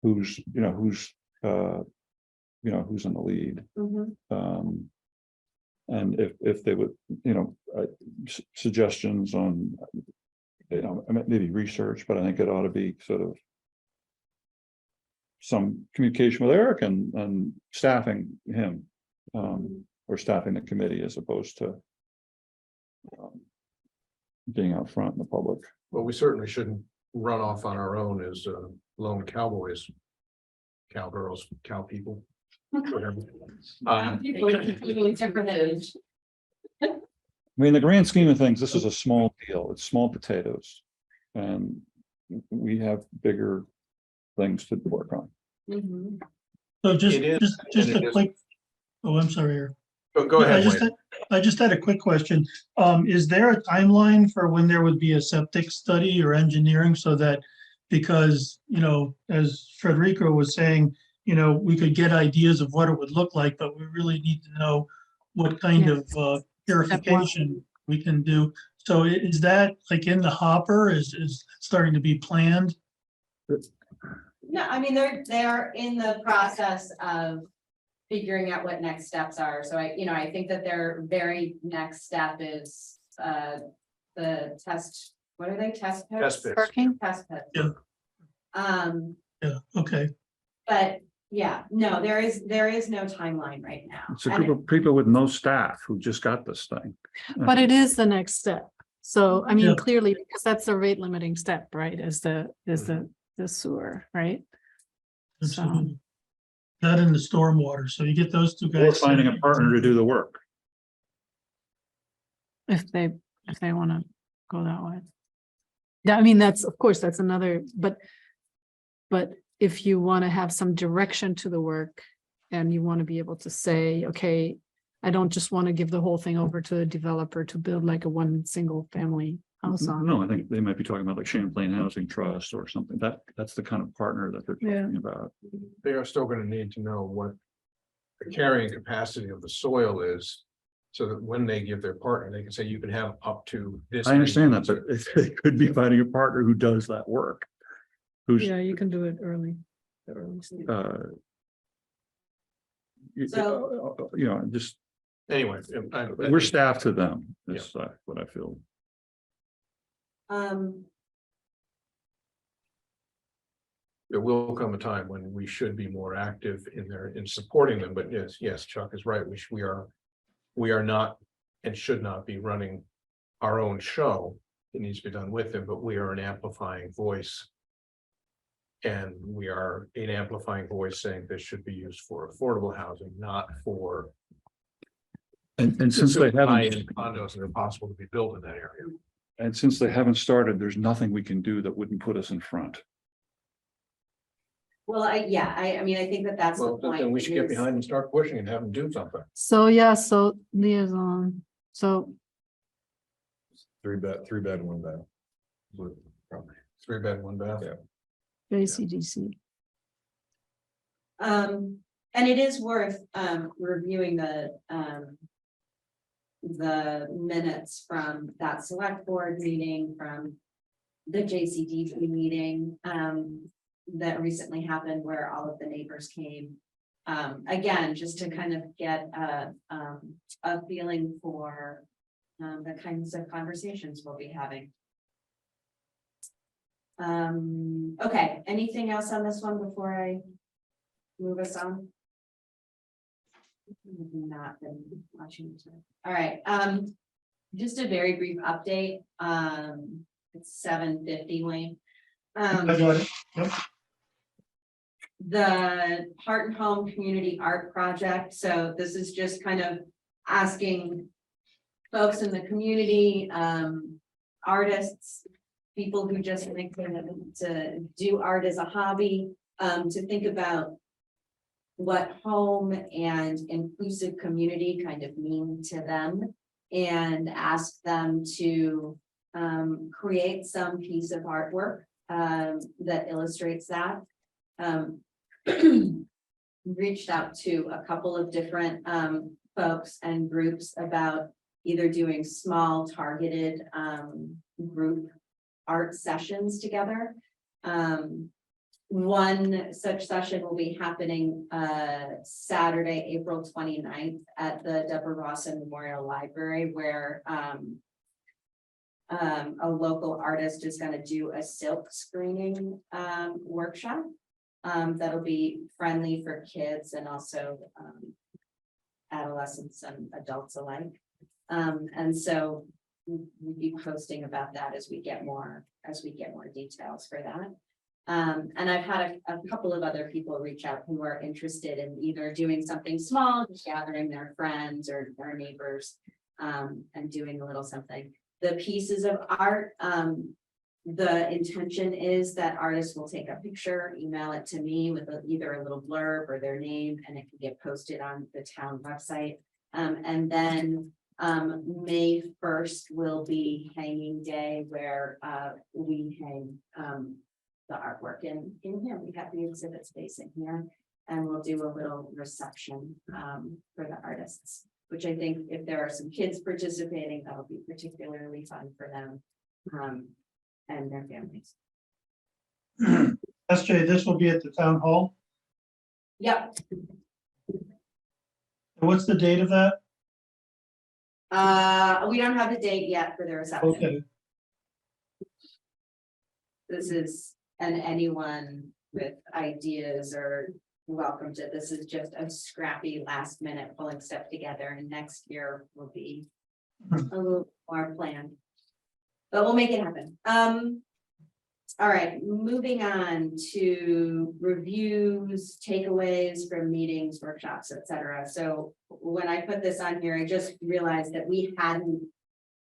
who's in the lead. Mhm. And if they would, suggestions on, maybe research, but I think it ought to be sort of some communication with Eric and staffing him, or staffing the committee as opposed to being out front in the public. Well, we certainly shouldn't run off on our own as lone cowboys, cowgirls, cow people. Whatever. People are completely different age. I mean, in the grand scheme of things, this is a small deal. It's small potatoes. And we have bigger things to work on. Mhm. So It is, just and it a is. quick, oh, I'm sorry, Eric. Go I ahead, just Wayne. I just had a quick question. Is there a timeline for when there would be a septic study or engineering so that, because, as Federico was saying, we could get ideas of what it would look like, but we really need to know what kind of purification we can do. So is that like in the hopper? Is starting to be planned? No, I mean, they're in the process of figuring out what next steps are. So I think that their very next step is the test, what are they, test pits? Test pits. Parking? Test pits. Yeah. Yeah, okay. But yeah, no, there is no timeline right now. It's a group of people with no staff who just got this thing. But it is the next step. So, I mean, Yeah. clearly, because that's the rate limiting step, right, is the sewer, right? So, Absolutely. That and the stormwater. So you get those two Or guys. finding a partner to do the work. if they want to go that way. Yeah, I mean, of course, that's another, but if you want to have some direction to the work and you want to be able to say, okay, I don't just want to give the whole thing over to a developer to build like a one single family house on. No, I think they might be talking about like Champlain Housing Trust or something. That's the kind of partner that they're Yeah. talking about. They are still gonna need to know what the carrying capacity of the soil is. So that when they give their partner, they can say you can have up to this. I understand that, many but they could be finding a partner who does that work. Who's, Yeah, you can do it early. The early stage. you know, just, Anyway. we're staff to them, is what I feel. There will come a time when we should be more active in supporting them, but yes, Chuck is right, we are not and should not be running our own show. It needs to be done with them, but we are an amplifying voice. And we are an amplifying voice saying this should be used for affordable housing, not for. And since they high-end haven't, condos that are possible to be built in that area. and since they haven't started, there's nothing we can do that wouldn't put us in front. Well, I mean, I think that that's the Well, point. then we should get is- behind and start pushing and have them do something. So, yeah, so liaison, so 3 bed, 1 bath. With- 3 bed, 1 bath. Yeah. JCDC. And it is worth reviewing the minutes from that select board meeting, from the JCDC meeting that recently happened where all of the neighbors came. Again, just to kind of get a feeling for the kinds of conversations we'll be having. Okay, anything else on this one before I move us on? I've not been watching this one. All right, just a very brief update. It's 7:50 Wayne. I got it. Yep. The Heart and Home Community Art Project. So this is just kind of asking folks in the community, artists, people who just think to do art as a hobby, to think about what home and inclusive community kind of mean to them, and ask them to create some piece of artwork that illustrates that. Reached out to a couple of different folks and groups about either doing small targeted group art sessions together. One such session will be happening Saturday, April 29th at the Deborah Rawson Memorial Library, where a local artist is going to do a silk screening workshop that'll be friendly for kids and also adolescents and adults alike. And so we'll be posting about that as we get more details for that. And I've had a couple of other people reach out who are interested in either doing something small, just gathering their friends or their neighbors, and doing a little something. The pieces of art, the intention is that artists will take a picture, email it to me with either a little blurb or their name, and it can get posted on the town website. And then May 1st will be hanging day, where we hang the artwork in here. We have the exhibit space in here, and we'll do a little reception for the artists, which I think if there are some kids participating, that'll be particularly fun for them and their families. SJ, this will be at the town hall. Yep. What's the date of that? We don't have a date yet for the reception. Okay, This is, and anyone with ideas are welcome to, this is just a scrappy last minute pulling stuff together, and next year will be a little more planned. But we'll make it happen. All right, moving on to reviews, takeaways from meetings, workshops, etc. So when I put this on here, I just realized that we hadn't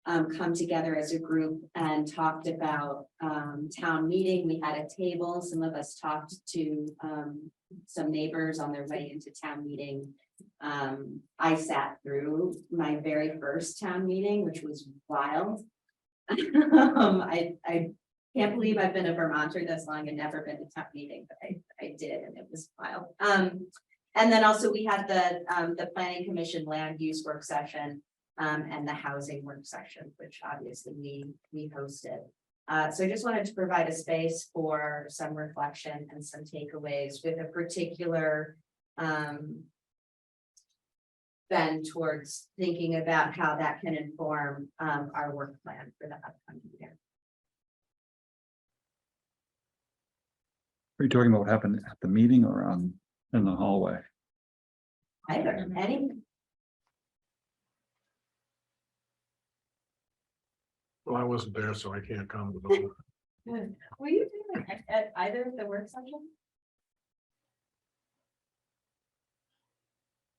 come together as a group and talked about town meeting. We had a table. Some of us talked to some neighbors on their way into town meeting. I sat through my very first town meeting, which was wild. I can't believe I've been a Vermonter this long and never been to town meeting, but I did, and it was wild. And then also we had the planning commission land use work session, and the housing work session, which obviously we hosted. So I just wanted to provide a space for some reflection and some takeaways with a particular bend towards thinking about how that can inform our work plan for the upcoming year. Are you talking about what happened at the meeting or in the hallway? Either, any, Well, I wasn't there, so I can't comment. were you doing at either of the work sessions?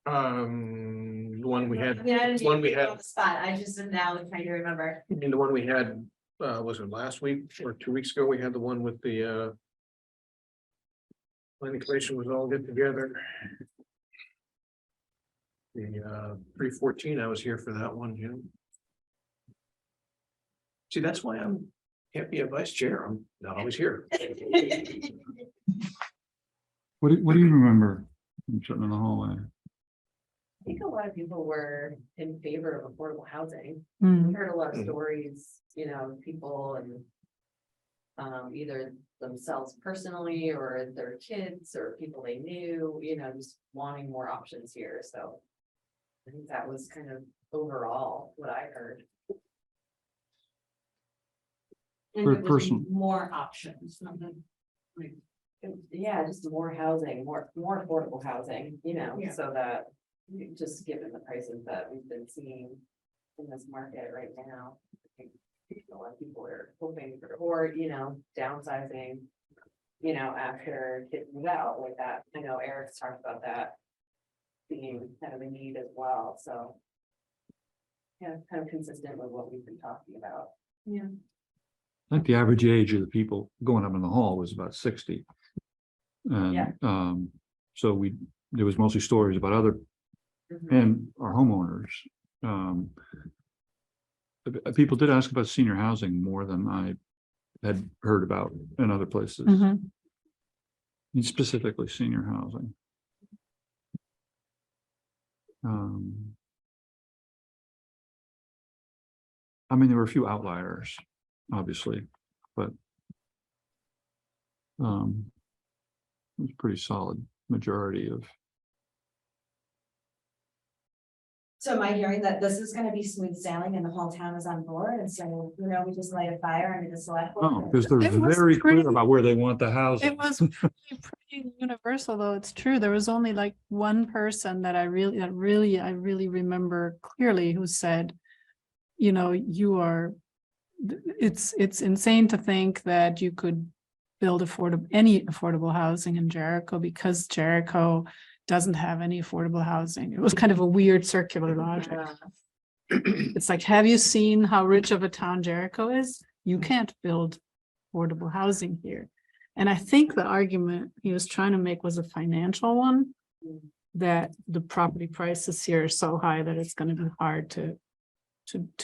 The one we had, I mean, I didn't one we put you had- on the spot, I just am now trying to remember. the one we had, was it last week or 2 weeks ago? We had the one with the planning commission was all get together. The 314, I was here for that one, Jim. See, that's why can't be a vice chair. I'm not always here. What do you remember from sitting in the hallway? I think a lot of people were in favor of affordable housing. Mm. We heard a lot of stories, people and either themselves personally or their kids or people they knew, just wanting more options here. So I think that was kind of overall what I heard. And For there was person. more options. Yeah, just more housing, more affordable housing, Yeah. so that just given the prices that we've been seeing in this market right now. I think a lot of people are hoping for, or, downsizing, after kids move out like that. I know Eric's talked about that being kind of a need as well, so. Yeah, kind of consistent with what we've been talking about. Yeah. I think the average age of the people going up in the hall was about 60. And Yeah. So there was mostly stories about other and our homeowners. People did ask about senior housing more than I had heard about in other places. Mhm. And specifically senior housing. I mean, there were a few outliers, obviously, but it was a pretty solid majority of. So am I hearing that this is gonna be smooth sailing and the whole town is on board, and so, we just light a fire under the select board? Oh, because they're It was very clear pretty- about where they want the housing. It was pretty universal, though. It's true. There was only like one person that I really remember clearly who said, it's insane to think that you could build any affordable housing in Jericho because Jericho doesn't have any affordable housing. It was kind of a weird circular logic. It's like, have you seen how rich of a town Jericho is? You can't build affordable housing here. And I think the argument he was trying to make was a financial one, that the property prices here are so high that it's going to be hard to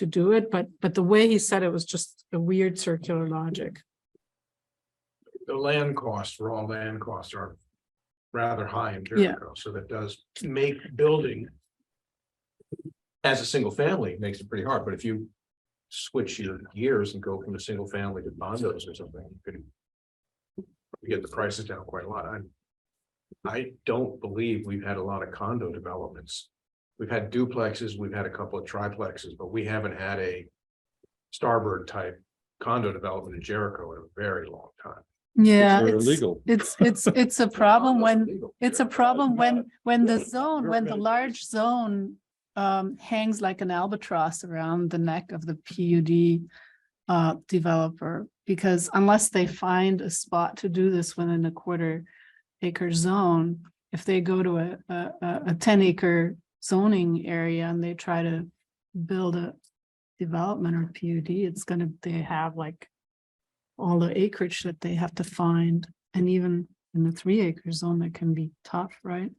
do it. But the way he said it was just a weird circular logic. The land costs, raw land costs are rather high in Jericho, so that does make building as a single family makes it pretty hard, but if you switch your gears and go from a single family to condos or something, you could get the prices down quite a lot. I don't believe we've had a lot of condo developments. We've had duplexes, we've had a couple of triplexes, but we haven't had a Starboard type condo development in Jericho in a very long time. Yeah, They're it's illegal. it's a problem when Illegal. it's a problem when the large zone hangs like an albatross around the neck of the PUD developer, because unless they find a spot to do this within a quarter-acre zone, if they go to a 10-acre zoning area and they try to build development or PUD, it's gonna, they have like all the acreage that they have to find, and even in the 3 acre zone, that can be tough, right?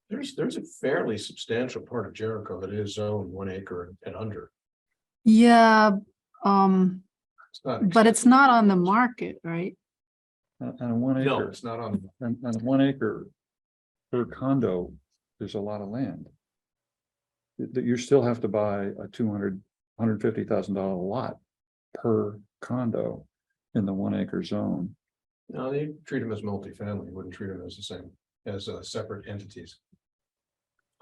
There's a fairly substantial part of Jericho that is zoned 1 acre and under. Yeah, It's not. but it's not on the market, right? And 1 No, acre, it's not on. and 1 acre per condo, there's a lot of land. That you still have to buy a $150,000 lot per condo in the 1 acre zone. No, they treat them as multifamily, you wouldn't treat them as the same, as separate entities.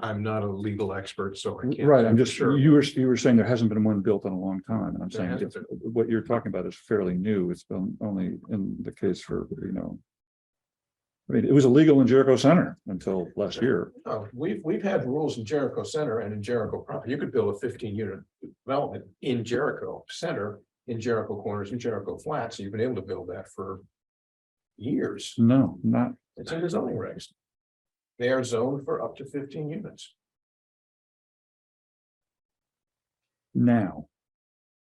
I'm not a legal expert, so I can't. Right, I'm say for just, sure. you were saying there hasn't been one built in a long time, and I'm There saying hasn't if- what you're talking about is fairly new, it's been only in the case for, I mean, it was illegal in Jericho Center until last year. Oh, we've had rules in Jericho Center and in Jericho proper. You could build a 15-unit development in Jericho Center, in Jericho Corners, in Jericho Flats. So you've been able to build that for years. No, not, It's in the zoning regs. They are zoned for up to 15 units. now.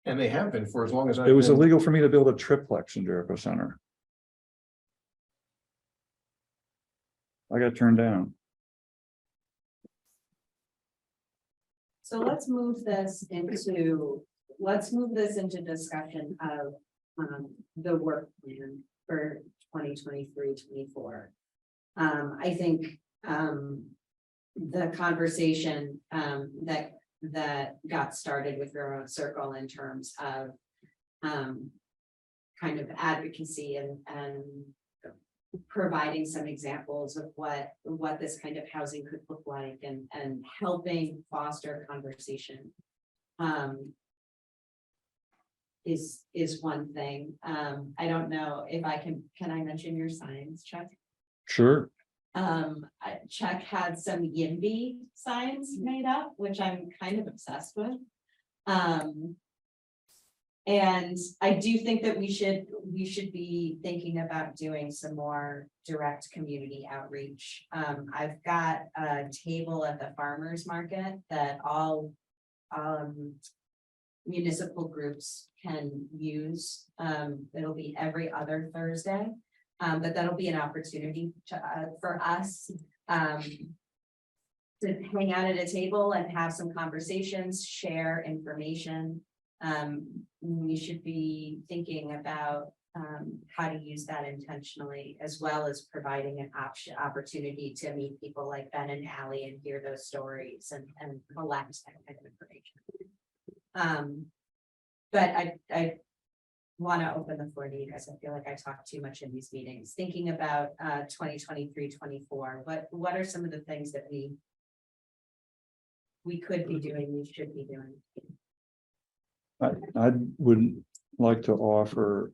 And they have been for as long as It was been- illegal for me to build a triplex in Jericho Center. I got turned down. So let's move this into discussion of the work plan for 2023-24. I think the conversation that got started with Remote Circle in terms of kind of advocacy and providing some examples of what this kind of housing could look like and helping foster conversation is one thing. I don't know if can I mention your signs, Chuck? Sure. Chuck had some YIMBY signs made up, which I'm kind of obsessed with. And I do think that we should be thinking about doing some more direct community outreach. I've got a table at the farmers market that all municipal groups can use. It'll be every other Thursday, but that'll be an opportunity for us to hang out at a table and have some conversations, share information. We should be thinking about how to use that intentionally, as well as providing an opportunity to meet people like Ben and Allie and hear those stories and collect that kind of information. But I want to open the floor to you guys. I feel like I talk too much in these meetings. Thinking about 2023-24, what are some of the things that we could be doing, we should be doing? I would like to offer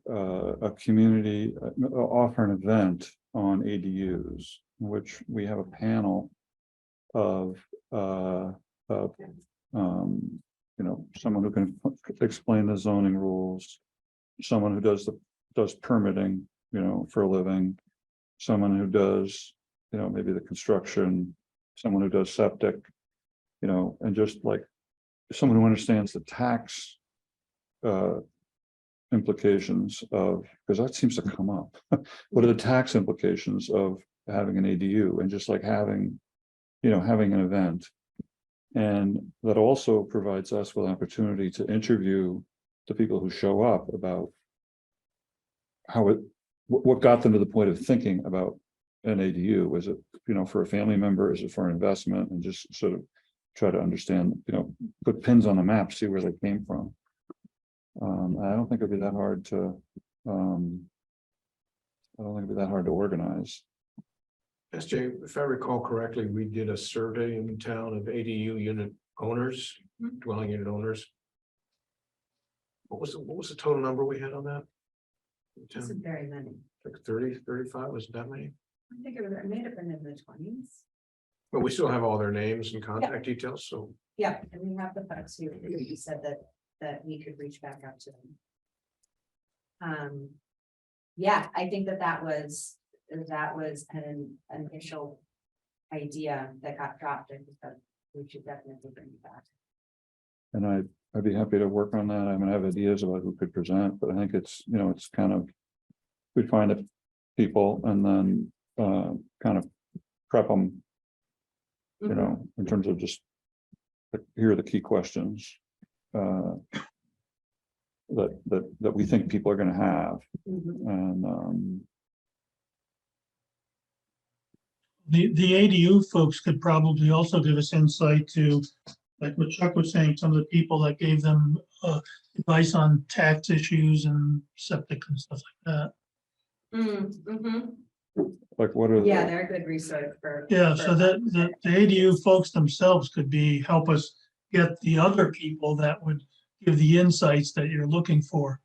a community, offer an event on ADUs, in which we have a panel of someone who can explain the zoning rules, someone who does permitting, for a living, someone who does, maybe the construction, someone who does septic, and just like someone who understands the tax implications of, because that seems to come up. What are the tax implications of having an ADU, and just like having an event? And that also provides us with an opportunity to interview the people who show up about what got them to the point of thinking about an ADU. Is it, for a family member? Is it for an investment? And just sort of try to understand, put pins on the map, see where they came from. I don't think it'd be that hard to, organize. SJ, if I recall correctly, we did a survey in town of ADU unit owners, dwelling unit owners. What was the total number we had on that? This is very many. Like 30, 35, was it that many? I think it may have been in the 20s. But we still have all their names and contact details, so. Yeah, and we have the folks who you said that we could reach back out to them. Yeah, I think that was an initial idea that got dropped. I think that we should definitely bring it back. And I'd be happy to work on that. I mean, I have ideas about who could present, but I think it's, you know, it's kind of, we find it people and then kind of prep them, you know, in terms of just here are the key questions that we think people are going to have, and The ADU folks could probably also give us insight to, like what Chuck was saying, some of the people that gave them advice on tax issues and septic and stuff like that. like what are Yeah, the, they're a good resource for. Yeah, for- so that the ADU folks themselves could help us get the other people that would give the insights that you're looking for.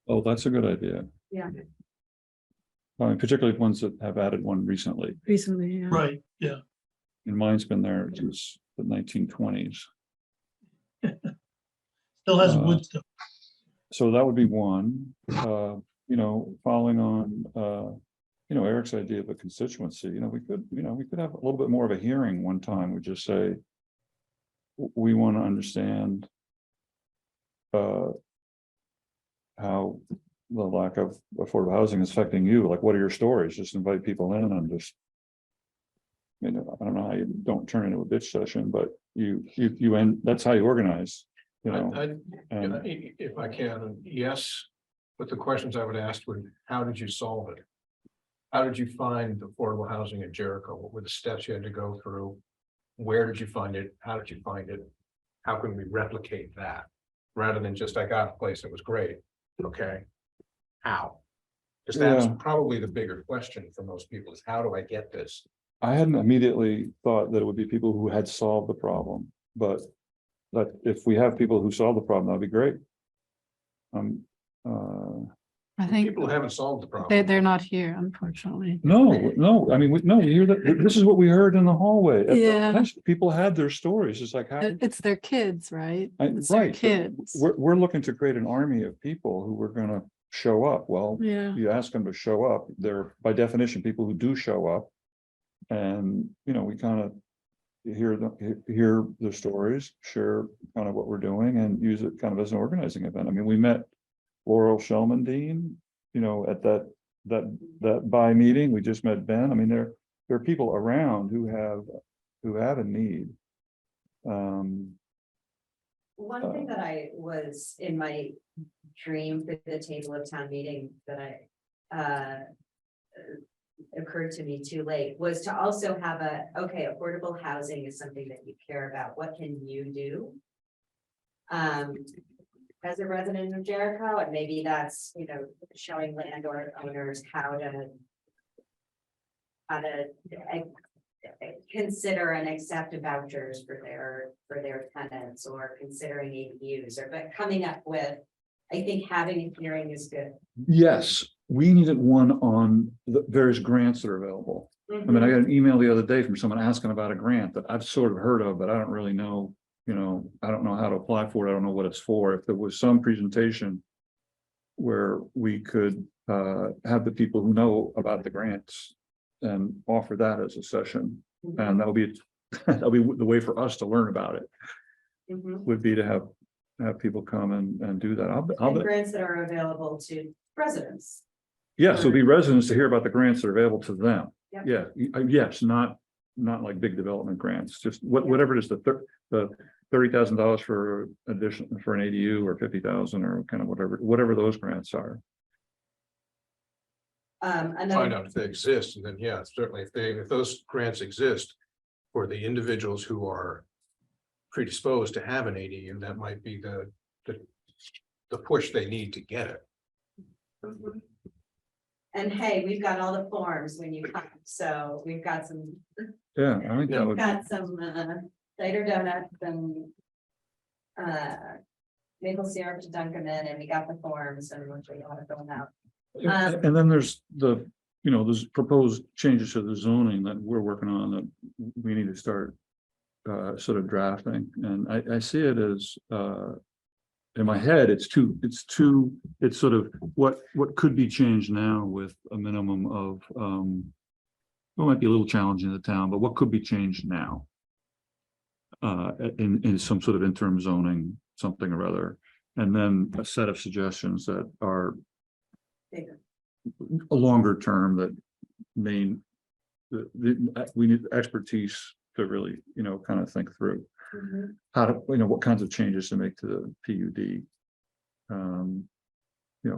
oh, that's a good idea. Yeah. I mean, particularly ones that have added one recently, Recently, yeah. Right, yeah. and mine's been there since the 1920s. Still has wood stuff. So that would be one, you know, following on, you know, Eric's idea of a constituency, you know, we could have a little bit more of a hearing one time. We just say, we want to understand how the lack of affordable housing is affecting you. Like, what are your stories? Just invite people in and just, you know, I don't know how you don't turn into a bitch session, but you end, that's how you organize, you know. and- If I can, yes, but the questions I would ask would, how did you solve it? How did you find affordable housing in Jericho? What were the steps you had to go through? Where did you find it? How did you find it? How can we replicate that? Rather than just, I got a place that was great, okay? How? Because that's Yeah. probably the bigger question for most people is, how do I get this? I hadn't immediately thought that it would be people who had solved the problem, but if we have people who solve the problem, that'd be great. I think People who haven't solved the problem. they're not here, unfortunately. No, I mean, we hear that, this is what we heard in the hallway. At the Yeah. fest, people had their stories, it's like, how, It's their kids, right? It's their right, but kids. we're looking to create an army of people who were gonna show up, well, Yeah, you ask them to show up, they're by definition, people who do show up. And, you know, we kind of hear the stories, share kind of what we're doing and use it kind of as an organizing event. I mean, we met Laurel Shellman Dean, you know, at that by meeting, we just met Ben. I mean, there are people around who have a need. One thing that I was in my dream for the table of town meeting that occurred to me too late was to also have okay, affordable housing is something that you care about. What can you do? As a resident of Jericho, and maybe that's, you know, showing landowners how to consider and accept vouchers for their tenants, or considering ADUs, but coming up with, I think having a hearing is good. Yes, we needed one on the various grants that are available. I mean, I got an email the other day from someone asking about a grant that I've sort of heard of, but I don't really know, you know, I don't know how to apply for it. I don't know what it's for. If there was some presentation where we could have the people who know about the grants and offer that as a session, and that'll be the way for us to learn about it, would be to have people come and do that. And grants that are available to residents. Yes, it'll be residents to hear about the grants that are available to them. Yep. Yeah, yes, not like big development grants, just whatever it is, the $30,000 for addition for an ADU, or 50,000, or kind of whatever those grants are. Find out if they exist, and then, yeah, certainly if those grants exist for the individuals who are predisposed to have an ADU, that might be the push they need to get it. And hey, we've got all the forms when you come, so we've got some, Yeah, I think that we've would, got some cider donuts and maple syrup to dunk them in, and we got the forms, and we'll show you how to fill them out. and then there's there's proposed changes to the zoning that we're working on that we need to start sort of drafting, and I see it as in my head, it's sort of what could be changed now with a minimum of it might be a little challenging in the town, but what could be changed now in some sort of interim zoning something or other. And then a set of suggestions that are Bigger. a longer term that we need expertise to really, kind of think through how to, what kinds of changes to make to the PUD.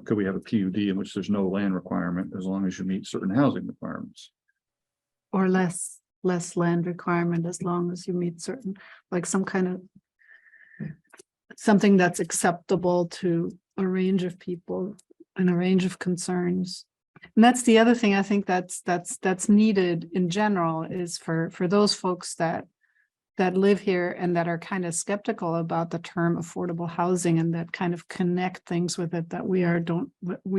Could we have a PUD in which there's no land requirement as long as you meet certain housing requirements? Or less land requirement as long as you meet certain, like some kind of something that's acceptable to a range of people and a range of concerns. And that's the other thing I think that's needed in general is for those folks that live here and that are kind of skeptical about the term affordable housing and that kind of connect things with it that we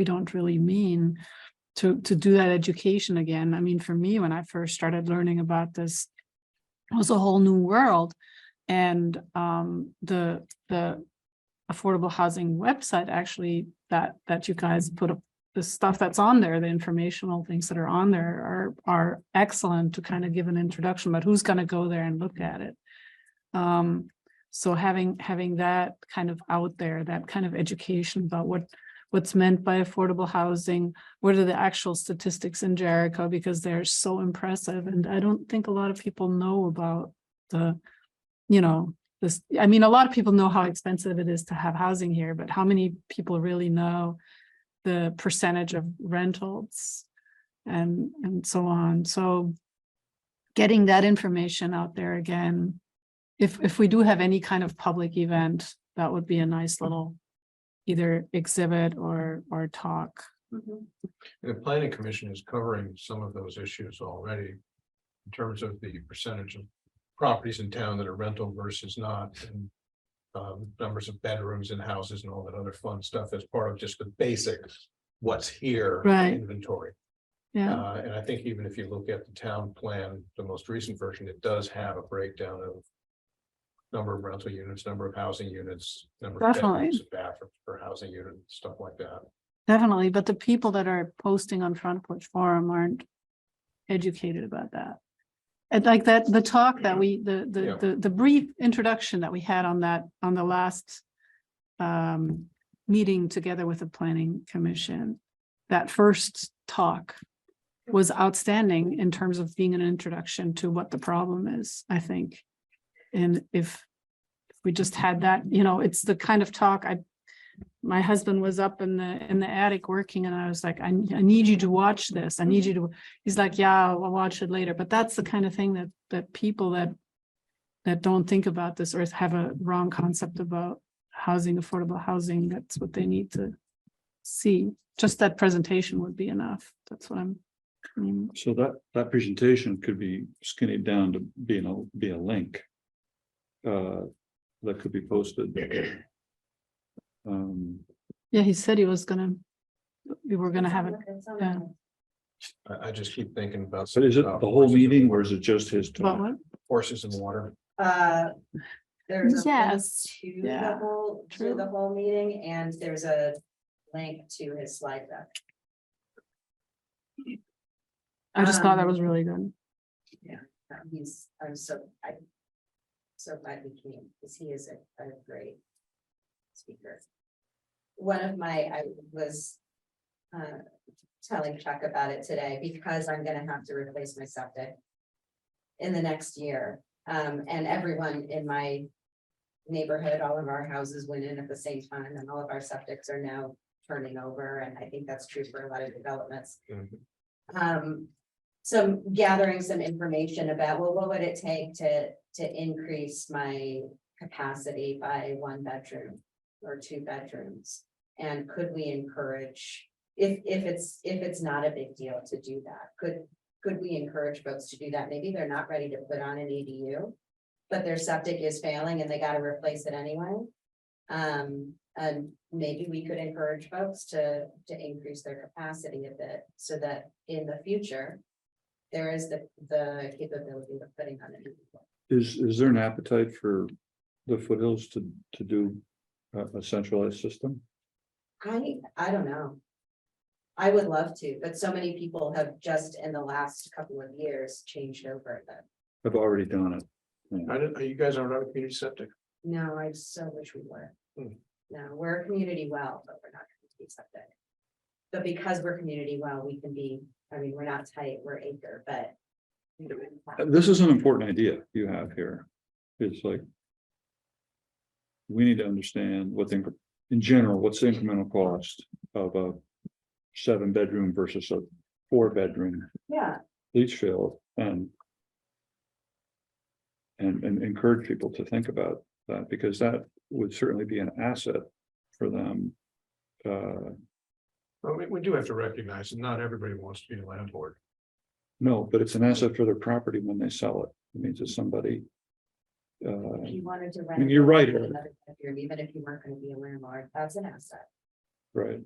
don't really mean to do that education again. I mean, for me, when I first started learning about this, it was a whole new world. And the affordable housing website actually that you guys put up, the stuff that's on there, the informational things that are on there are excellent to kind of give an introduction, but who's going to go there and look at it? So having that kind of out there, that kind of education about what's meant by affordable housing, what are the actual statistics in Jericho, because they're so impressive. And I don't think a lot of people know about this. I mean, a lot of people know how expensive it is to have housing here, but how many people really know the percentage of rentals and so on? So getting that information out there again, if we do have any kind of public event, that would be a nice little either exhibit or talk. The planning commission is covering some of those issues already. In terms of the percentage of properties in town that are rental versus not, and numbers of bedrooms in houses and all that other fun stuff as part of just the basic what's here Right. inventory. Yeah, And I think even if you look at the town plan, the most recent version, it does have a breakdown of number of rental units, number of housing units, number of Definitely. bedrooms and bathrooms per housing unit, stuff like that. definitely. But the people that are posting on Front Porch Forum aren't educated about that. And like that, the talk that the brief introduction that we had on the last meeting together with the planning commission, that first talk was outstanding in terms of being an introduction to what the problem is, I think. And if we just had that, it's the kind of talk my husband was up in the attic working, and I was like, I need you to watch this. I need you to, he's like, yeah, I'll watch it later. But that's the kind of thing that people that don't think about this or have a wrong concept about housing, affordable housing, that's what they need to see. Just that presentation would be enough. That's what I mean. So that presentation could be skinnied down to be a link. That could be posted. Yeah, he said we were gonna have it. Yeah. I just keep thinking about. So is it the whole meeting or is it just his About talk? what? Horses in water. There's a link Yes. to Yeah. the whole meeting, and there's a link to his slide deck. I just thought that was really good. I'm so glad he came, because he is a great speaker. I was telling Chuck about it today, because I'm gonna have to replace my septic in the next year. And everyone in my neighborhood, all of our houses went in at the same time, and all of our septics are now turning over, and I think that's true for a lot of developments. So I'm gathering some information about, well, what would it take to increase my capacity by 1 bedroom or 2 bedrooms? And could we encourage, if it's not a big deal to do that, could we encourage folks to do that? Maybe they're not ready to put on an ADU, but their septic is failing and they got to replace it anyway. And maybe we could encourage folks to increase their capacity a bit, so that in the future, there is the capability of putting on an ADU. Is there an appetite for the foothills to do a centralized system? I don't know. I would love to, but so many people have just in the last couple of years changed over that. I've already done it. Are you guys on a community septic? No, I so wish we were. Hmm. No, we're a community well, but we're not community septic. But because we're community well, we can be, I mean, we're not tight, we're acre, but. This is an important idea you have here. It's like. We need to understand what the, in general, what's the incremental cost of a 7-bedroom versus a 4-bedroom Yeah, leach field and encourage people to think about that, because that would certainly be an asset for them. Well, we do have to recognize that not everybody wants to be a landlord. No, but it's an asset for their property when they sell it. It means that somebody. if you wanted to I rent. mean, you're right, another Eric. bedroom, even if you weren't gonna be a landlord, that's an asset. Right,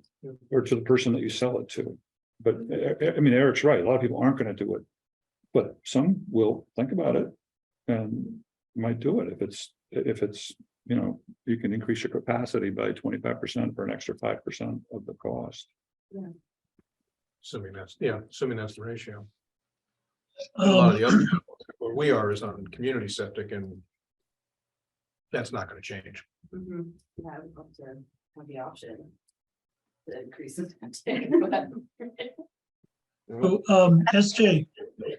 or to the person that you sell it to. But I mean, Eric's right, a lot of people aren't gonna do it. But some will think about it and might do it if it's, you know, you can increase your capacity by 25% for an extra 5% of the cost. Assuming that's the ratio. A lot of the other, where we are is on community septic and. That's not gonna change. Mhm. Yeah, I would love to have the option. To increase the septic. So, SJ,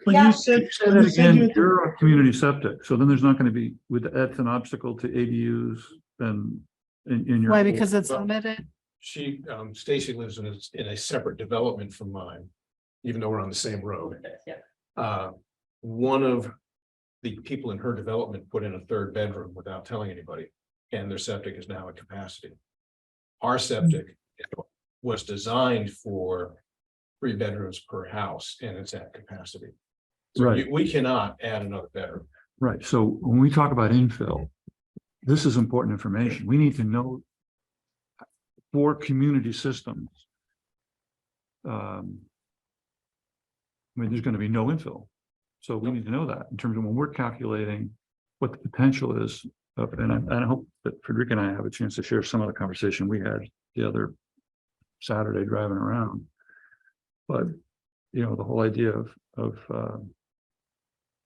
when Yeah. you said, when you said you had the- You're a community septic, so then there's not gonna be, that's an obstacle to ADUs and in your. Why? Because it's Well, limited. She, Stacy lives in a separate development from mine, even though we're on the same road. Yeah. One of the people in her development put in a 3rd bedroom without telling anybody, and their septic is now at capacity. Our septic was designed for 3 bedrooms per house, and it's at capacity. So Right. we cannot add another bedroom. Right, so when we talk about infill, this is important information. We need to know for community systems. I mean, there's gonna be no infill. So we need to know that in terms of when we're calculating what the potential is of, and I hope that Frederica and I have a chance to share some of the conversation we had the other Saturday driving around. But, you know, the whole idea of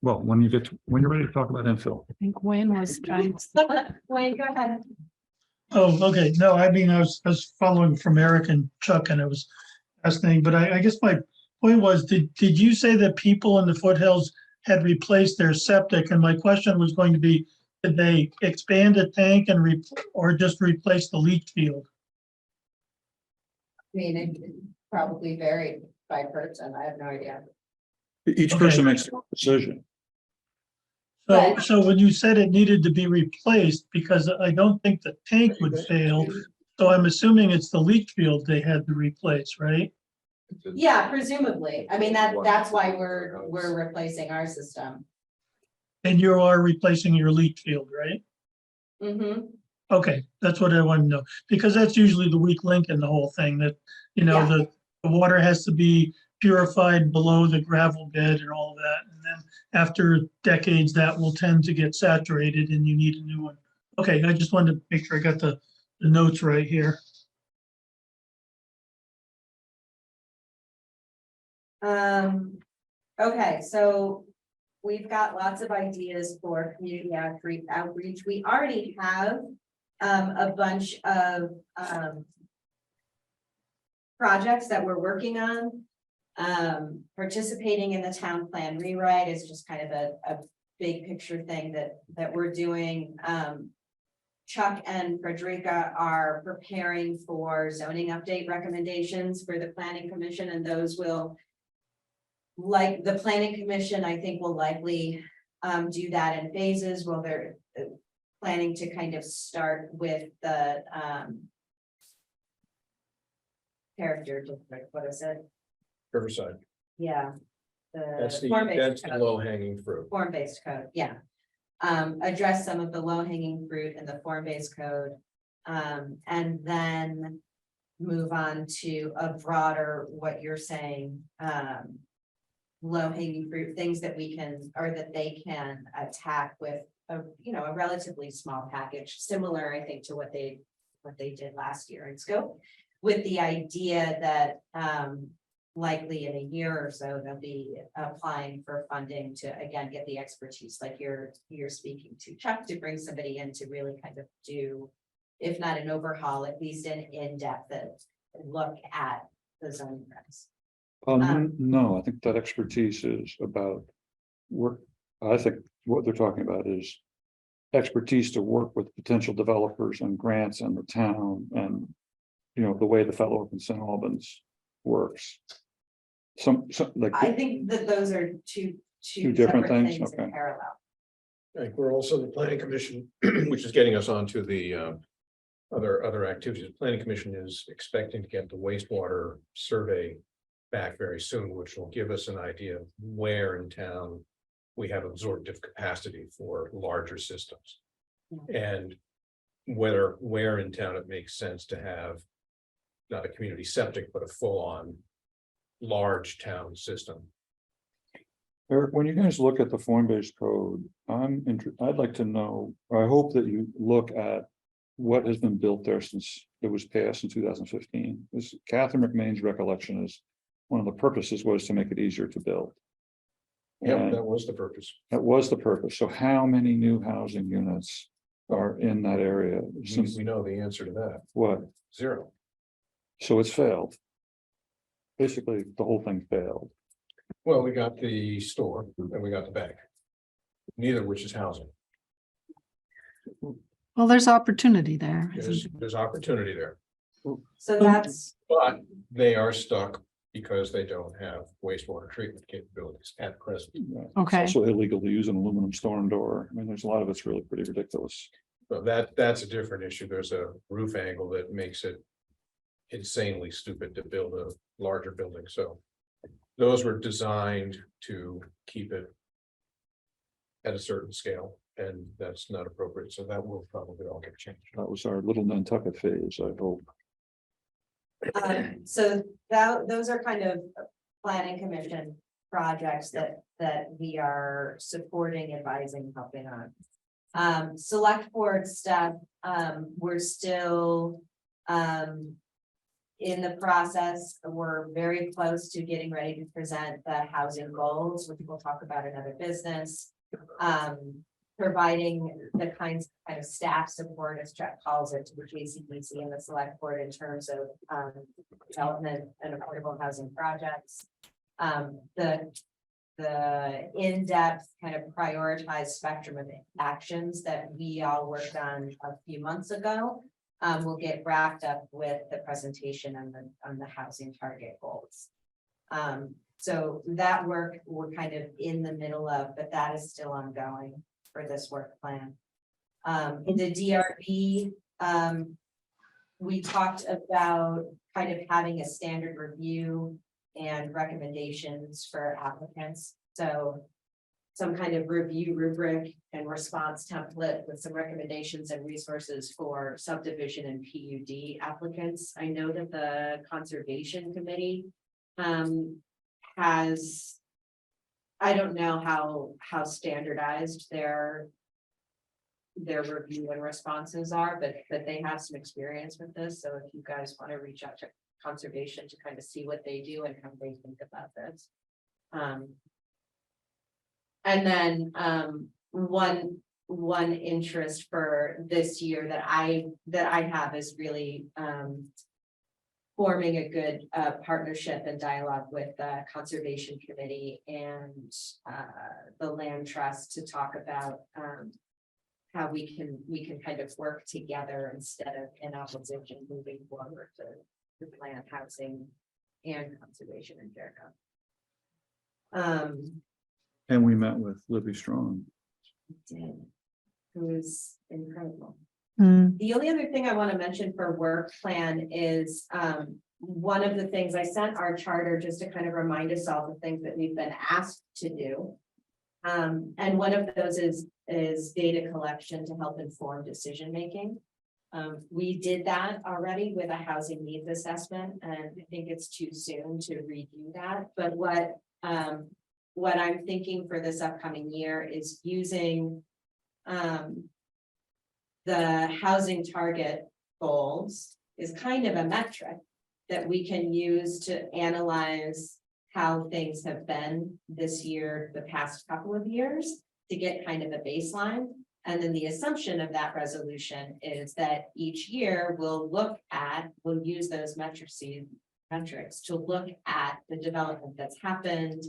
well, when you're ready to talk about infill. I think Wayne was trying to. Wayne, go ahead. Oh, okay. No, I mean, I was following from Eric and Chuck and it was fascinating, but I guess my point was, did you say that people in the foothills had replaced their septic? And my question was going to be, did they expand a tank and or just replace the leach field? I mean, it probably varied by person, I have no idea. Each Okay. person makes their own decision. So when you said it needed to be replaced, because I don't think the tank would fail, so I'm assuming it's the leach field they had to replace, right? Yeah, presumably, I mean, that's why we're replacing our system. And you are replacing your leach field, right? Mm-hmm. Okay, that's what I want to know, because that's usually the weak link in the whole thing, that, you know, Yeah. the water has to be purified below the gravel bed and all of that. And then after decades, that will tend to get saturated and you need a new one. Okay, I just wanted to make sure I got the notes right here. Okay, so we've got lots of ideas for community outreach. We already have a bunch of projects that we're working on. Participating in the town plan rewrite is just kind of a big picture thing that we're doing. Chuck and Frederica are preparing for zoning update recommendations for the planning commission, and those will, like the planning commission, I think will likely do that in phases. Well, they're planning to kind of start with the character district, what is it? Riverside. Yeah. That's the Form-based code. low hanging fruit. Form-based code, yeah. Address some of the low-hanging fruit in the form-based code. And then move on to a broader, what you're saying, low-hanging fruit, things that we can, or that they can attack with a, you know, a relatively small package, similar, I think, to what they did last year in scope, with the idea that likely in a year or so, they'll be applying for funding to, again, get the expertise like you're speaking to Chuck, to bring somebody in to really kind of do, if not an overhaul, at least an in-depth look at the zoning regs. No, I think that expertise is about work. I think what they're talking about is expertise to work with potential developers and grants and the town and, you know, the way the fellow up in St. Albans works. Some like, I think that those are two different separate things, things in okay. parallel. I think we're also the planning commission, which is getting us onto the other activities. The planning commission is expecting to get the wastewater survey back very soon, which will give us an idea of where in town we have absorptive capacity for larger systems. And where in town it makes sense to have not a community septic, but a full-on large town system. Eric, when you guys look at the form-based code, I'd like to know, or I hope that you look at what has been built there since it was passed in 2015. This Catherine McMain's recollection is one of the purposes was to make it easier to build. Yeah, And that was the purpose. that was the purpose. So how many new housing units are in that area since We know the answer to that, what? 0. So it's failed. Basically, the whole thing failed. Well, we got the store and we got the bank. Neither of which is housing. Well, there's opportunity there. isn't There's opportunity there, So that's, but they are stuck because they don't have wastewater treatment capabilities at present. Yeah. It's Okay. also illegal to use an aluminum storm door. I mean, there's a lot of it's really pretty ridiculous. So that's a different issue. There's a roof angle that makes it insanely stupid to build a larger building, so those were designed to keep it at a certain scale, and that's not appropriate, so that will probably all get changed. That was our little Nantucket phase, I hope. so those are kind of planning commission projects that we are supporting, advising, helping on. Select board stuff, we're still in the process. We're very close to getting ready to present the housing goals, which we'll talk about in other business. Providing the kind of staff support, as Chuck calls it, to the JCBC and the select board in terms of development and affordable housing projects. The in-depth kind of prioritized spectrum of actions that we all worked on a few months ago will get wrapped up with the presentation on the housing target goals. So that work we're kind of in the middle of, but that is still ongoing for this work plan. In the DRB, we talked about kind of having a standard review and recommendations for applicants. So some kind of review rubric and response template with some recommendations and resources for subdivision and PUD applicants. I know that the Conservation Committee has, I don't know how standardized their review and responses are, but they have some experience with this. So if you guys want to reach out to Conservation to kind of see what they do and how they think about this. And then one interest for this year that I have is really forming a good partnership and dialogue with the Conservation Committee and the Land Trust to talk about how we can kind of work together instead of in opposition moving forward to plan housing and conservation in Jericho. And we met with Libby Strong. Did, who is incredible. Mm. The only other thing I want to mention for work plan is one of the things I sent our charter just to kind of remind us all the things that we've been asked to do. And one of those is data collection to help inform decision making. We did that already with a housing needs assessment, and I think it's too soon to redo that. But what I'm thinking for this upcoming year is using the housing target goals is kind of a metric that we can use to analyze how things have been this year, the past couple of years, to get kind of a baseline. And then the assumption of that resolution is that each year we'll use those metrics to look at the development that's happened.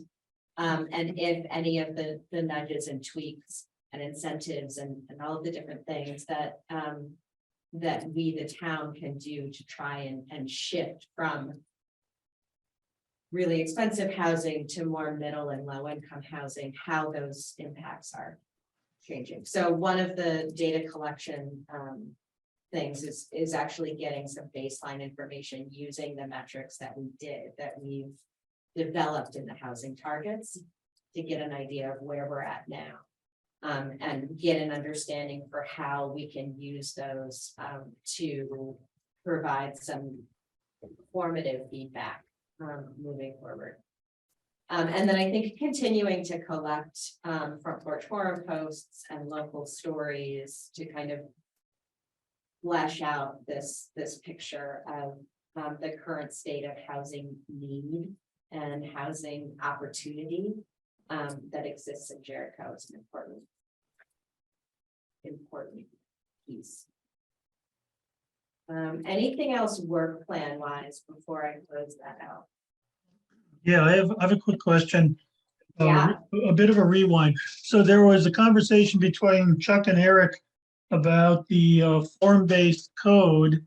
And if any of the nudges and tweaks and incentives and all of the different things that that we, the town, can do to try and shift from really expensive housing to more middle and low income housing, how those impacts are changing. So one of the data collection things is actually getting some baseline information using the metrics that we've developed in the housing targets to get an idea of where we're at now. And get an understanding for how we can use those to provide some formative feedback moving forward. And then I think continuing to collect front porch forum posts and local stories to kind of flesh out this picture of the current state of housing need and housing opportunity that exists in Jericho is an important piece. Anything else work plan wise before I close that out? Yeah, I have a quick question. Yeah. A bit of a rewind. So there was a conversation between Chuck and Eric about the form-based code.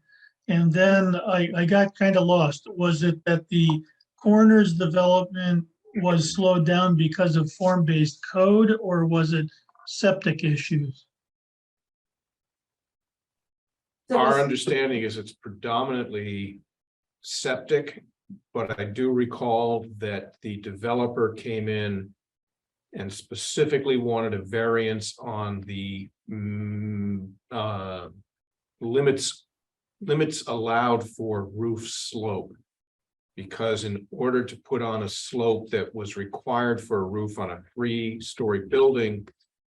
And then I got kind of lost. Was it that the coroner's development was slowed down because of form-based code, or was it septic issues? So Our this- understanding is it's predominantly septic, but I do recall that the developer came in and specifically wanted a variance on the limits allowed for roof slope. Because in order to put on a slope that was required for a roof on a 3-story building,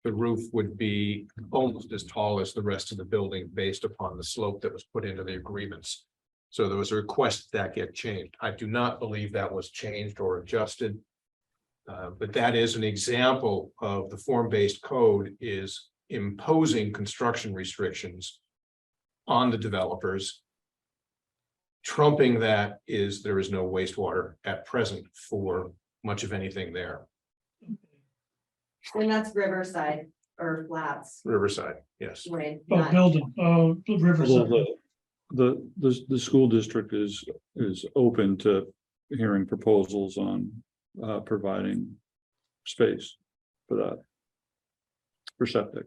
the roof would be almost as tall as the rest of the building based upon the slope that was put into the agreements. So there was a request that get changed. I do not believe that was changed or adjusted. But that is an example of the form-based code is imposing construction restrictions on the developers. Trumping that is there is no wastewater at present for much of anything there. And that's Riverside or Flats, Riverside, yes. right? Oh, Not- building, Riverside. Although the school district is open to hearing proposals on providing space for that. For septic.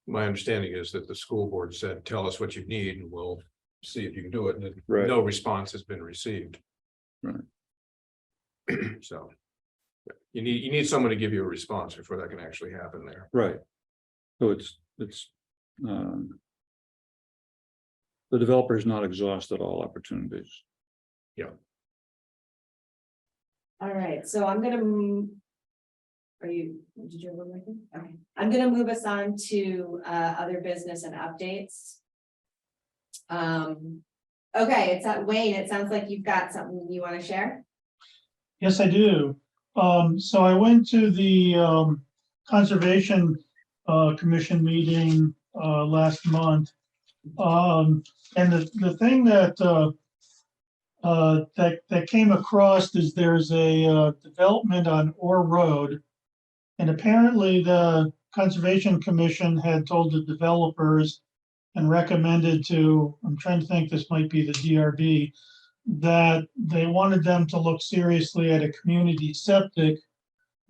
My understanding is that the school board said, tell us what you need and we'll see if you can do it. And Right. no response has been received. Right. So you need someone to give you a response before that can actually happen there. Right. So it's the developer has not exhausted all opportunities. All right, so I'm gonna did you have one more thing? Okay, I'm gonna move us on to other business and updates. Okay, it's at Wayne. It sounds like you've got something you want to share. Yes, I do. So I went to the Conservation Commission meeting last month. And the thing that that came across is there's a development on Orr Road. And apparently the Conservation Commission had told the developers and recommended to, I'm trying to think, this might be the DRB, that they wanted them to look seriously at a community septic,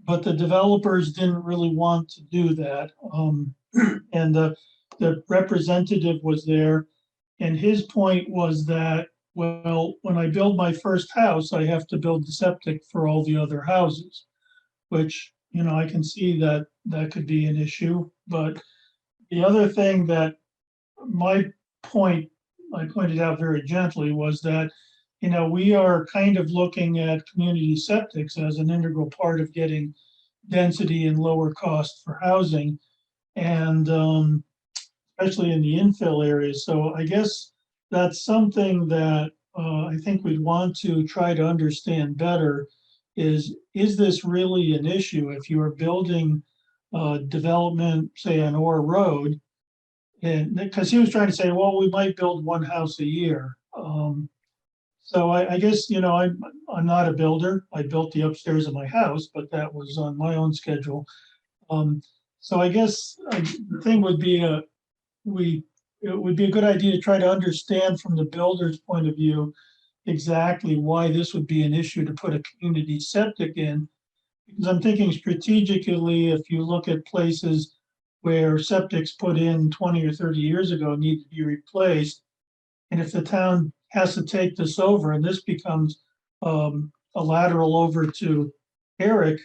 but the developers didn't really want to do that. And the representative was there, and his point was that, well, when I build my first house, I have to build the septic for all the other houses, which, you know, I can see that that could be an issue. But the other thing that I pointed out very gently was that, you know, we are kind of looking at community septics as an integral part of getting density and lower cost for housing, and especially in the infill areas. So I guess that's something that I think we'd want to try to understand better. Is this really an issue if you are building development, say on Orr Road? And because he was trying to say, well, we might build one house a year. So I guess, I'm not a builder. I built the upstairs of my house, but that was on my own schedule. So I guess the thing would be it would be a good idea to try to understand from the builder's point of view exactly why this would be an issue to put a community septic in. Because I'm thinking strategically, if you look at places where septics put in 20 or 30 years ago need to be replaced, and if the town has to take this over and this becomes a lateral over to Eric,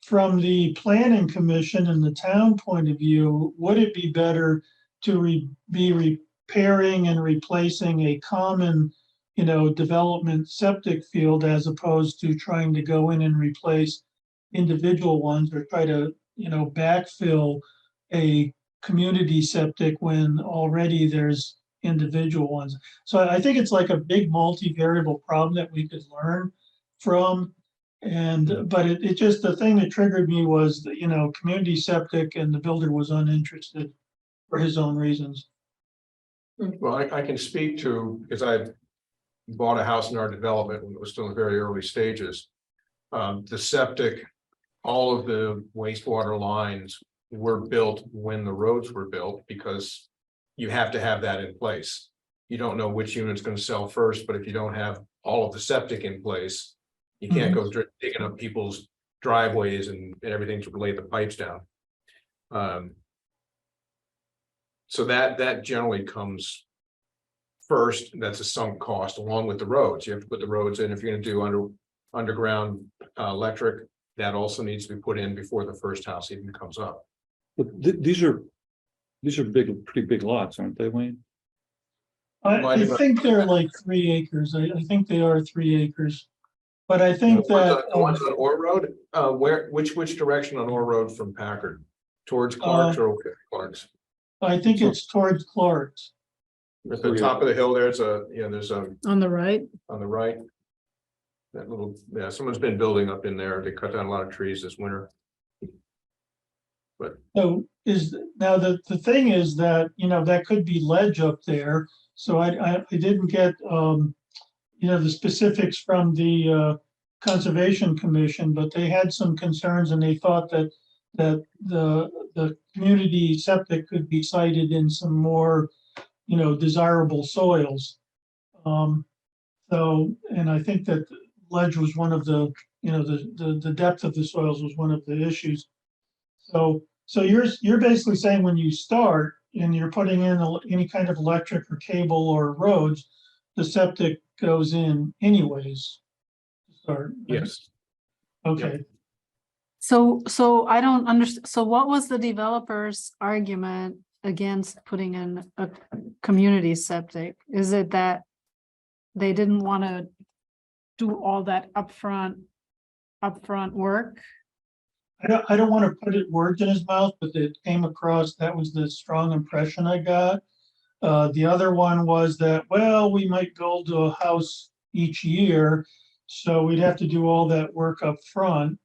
from the planning commission and the town point of view, would it be better to be repairing and replacing a common, development septic field as opposed to trying to go in and replace individual ones or try to, backfill a community septic when already there's individual ones. So I think it's like a big multivariable problem that we could learn from. But it just, the thing that triggered me was that, community septic, and the builder was uninterested for his own reasons. Well, I can speak to, because I bought a house in our development when it was still in the very early stages. The septic, all of the wastewater lines were built when the roads were built, because you have to have that in place. You don't know which unit's going to sell first, but if you don't have all of the septic in place, you can't go digging up people's driveways and everything to lay the pipes down. So that generally comes first. That's a sunk cost along with the roads. You have to put the roads in. If you're going to do underground electric, that also needs to be put in before the first house even comes up. But these are pretty big lots, aren't they, Wayne? I think they're like 3 acres. I think they are 3 acres. But I think that The ones on Orr Road, which direction on Orr Road from Packard? Towards Clark's or Clark's? I think it's towards Clark's. At the top of the hill, there's a On the right, on the right. That little, someone's been building up in there. They cut down a lot of trees this winter. So now the thing is that, that could be ledge up there. So I didn't get, the specifics from the Conservation Commission, but they had some concerns and they thought that the community septic could be sited in some more, desirable soils. So, and I think that ledge was one of the, the depth of the soils was one of the issues. So you're basically saying when you start and you're putting in any kind of electric or cable or roads, the septic goes in anyways. To start. Right? Yes. Okay. so I don't understand, so what was the developer's argument against putting in a community septic? Is it that they didn't want to do all that upfront work? I don't want to put words in his mouth, but it came across, that was the strong impression I got. The other one was that, well, we might build a house each year, so we'd have to do all that work up front.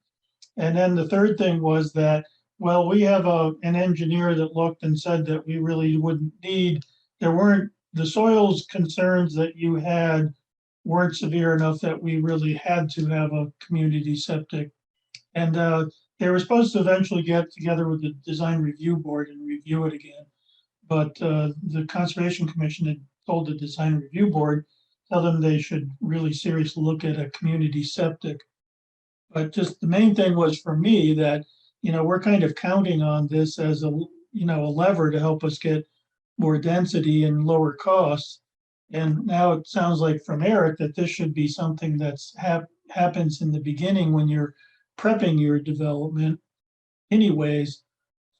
And then the third thing was that, well, we have an engineer that looked and said that we really wouldn't need, the soils concerns that you had weren't severe enough that we really had to have a community septic. And they were supposed to eventually get together with the design review board and review it again. But the Conservation Commission had told the design review board, tell them they should really seriously look at a community septic. But just the main thing was for me that, we're kind of counting on this as a lever to help us get more density and lower costs. And now it sounds like from Eric that this should be something that's happens in the beginning when you're prepping your development anyways.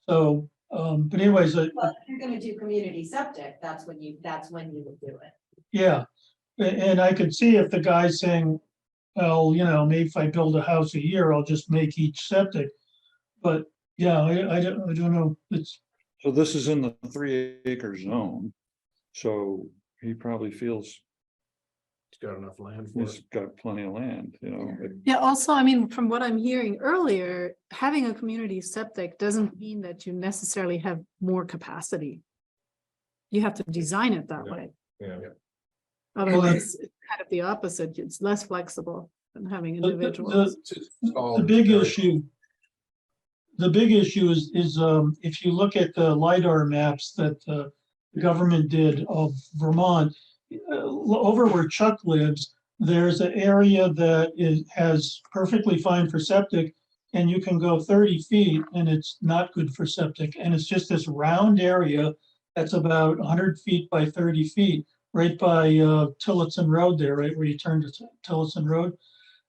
So, but anyways. Well, if you're gonna do community septic, that's when you would do it. Yeah, and I could see if the guy's saying, well, maybe if I build a house a year, I'll just make each septic. But yeah, I don't know, So this is in the 3 acre zone. So he probably feels It's got enough land for he's it. got plenty of land, you know. Yeah, also, I mean, from what I'm hearing earlier, having a community septic doesn't mean that you necessarily have more capacity. You have to design it that Yeah. way. Yeah. Otherwise, it's kind of the opposite. It's less flexible than having The- individuals. The big issue. The big issue is if you look at the LiDAR maps that the government did of Vermont, over where Chuck lives, there's an area that has perfectly fine for septic, and you can go 30 feet and it's not good for septic. And it's just this round area that's about 100 feet by 30 feet, right by Tillotson Road there, right where you turn to Tillotson Road.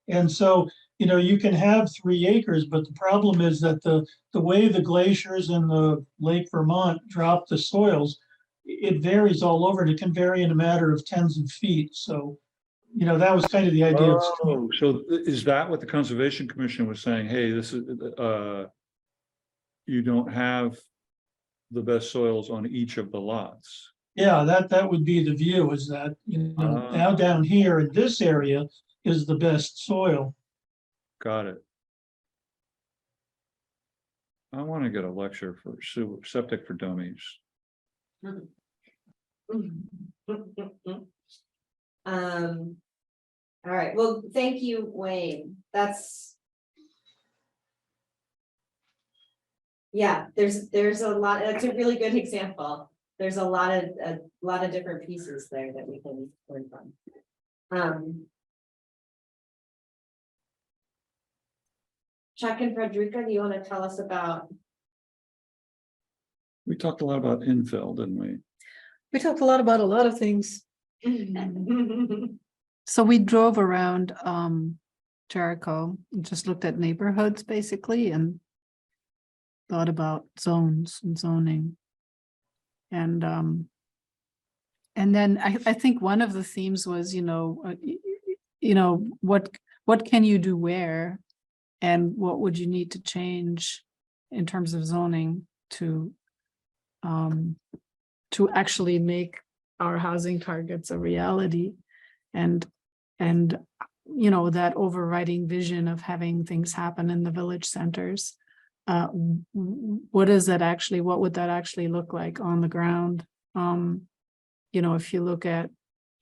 And so, you know, you can have 3 acres, but the problem is that the way the glaciers in the Lake Vermont drop the soils, it varies all over, and it can vary in a matter of tens of feet. So, you know, that was kind of the idea. Oh, so is that what the Conservation Commission was saying? Hey, this is, you don't have the best soils on each of the lots. Yeah, that would be the view, is that, you know, now down here in this area is the best soil. Got it. I want to get a lecture for septic for dummies. All right, well, thank you, Wayne. Yeah, there's a lot, that's a really good example. There's a lot of different pieces there that we can learn from. Chuck and Frederica, do you want to tell us about? We talked a lot about infill, didn't we? We talked a lot of things. So we drove around Jericho and just looked at neighborhoods basically and thought about zones and zoning. And then I think one of the themes was, what can you do where? And what would you need to change in terms of zoning to actually make our housing targets a reality? And that overriding vision of having things happen in the village centers. What would that actually look like on the ground? If you look at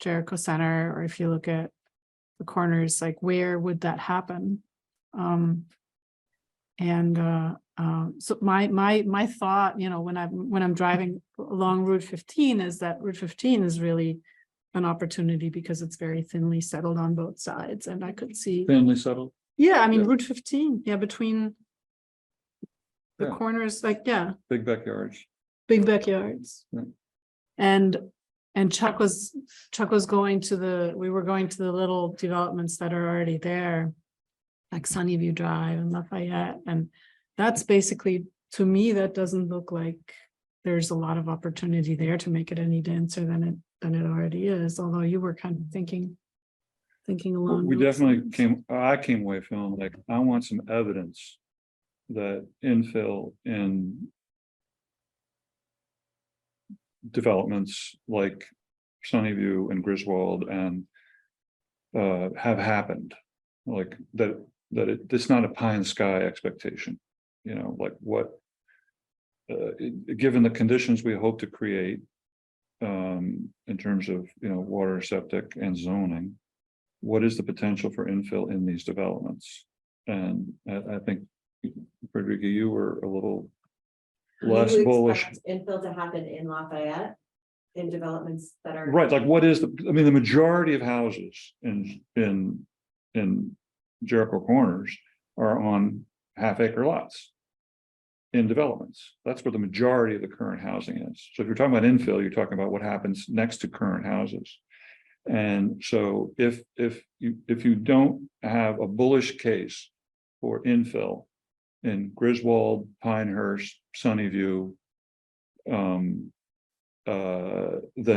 Jericho Center, or if you look at the corners, like where would that happen? So my thought, when I'm driving along Route 15, is that Route 15 is really an opportunity because it's very thinly settled on both sides, and I could see. Thinly settled. Yeah, I mean, Yeah. Route 15, between the Yeah. corners, Big backyards. big backyards. Yeah. And Chuck was going to we were going to the little developments that are already there, like Sunnyview Drive and Lafayette. And that's basically, to me, that doesn't look like there's a lot of opportunity there to make it any denser than it already is, although you were kind of thinking along. We those definitely lines. I came away feeling like I want some evidence that infill in developments like Sunnyview and Griswold and have happened, like it's not a pie in the sky expectation, like what given the conditions we hope to create in terms of water, septic, and zoning, what is the potential for infill in these developments? And I think, Frederica, you were a little less bullish. Infill to happen in Lafayette, in developments that are. Right, like what is the majority of houses in Jericho Corners are on half-acre lots in developments. That's where the majority of the current housing is. So if you're talking about infill, you're talking about what happens next to current houses. And so if you don't have a bullish case for infill in Griswold, Pinehurst, Sunnyview, then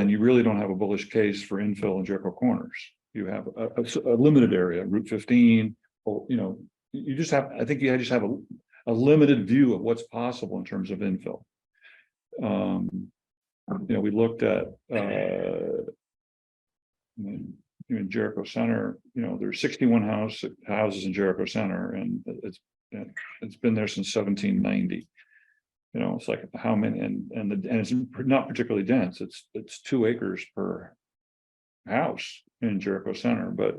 you really don't have a bullish case for infill in Jericho Corners. You have a limited area, Route 15, or you just have. I think you just have a limited view of what's possible in terms of infill. we looked at, in Jericho Center, there's 61 houses in Jericho Center, and it's been there since 1790. It's like how many, and it's not particularly dense. It's 2 acres per house in Jericho Center, but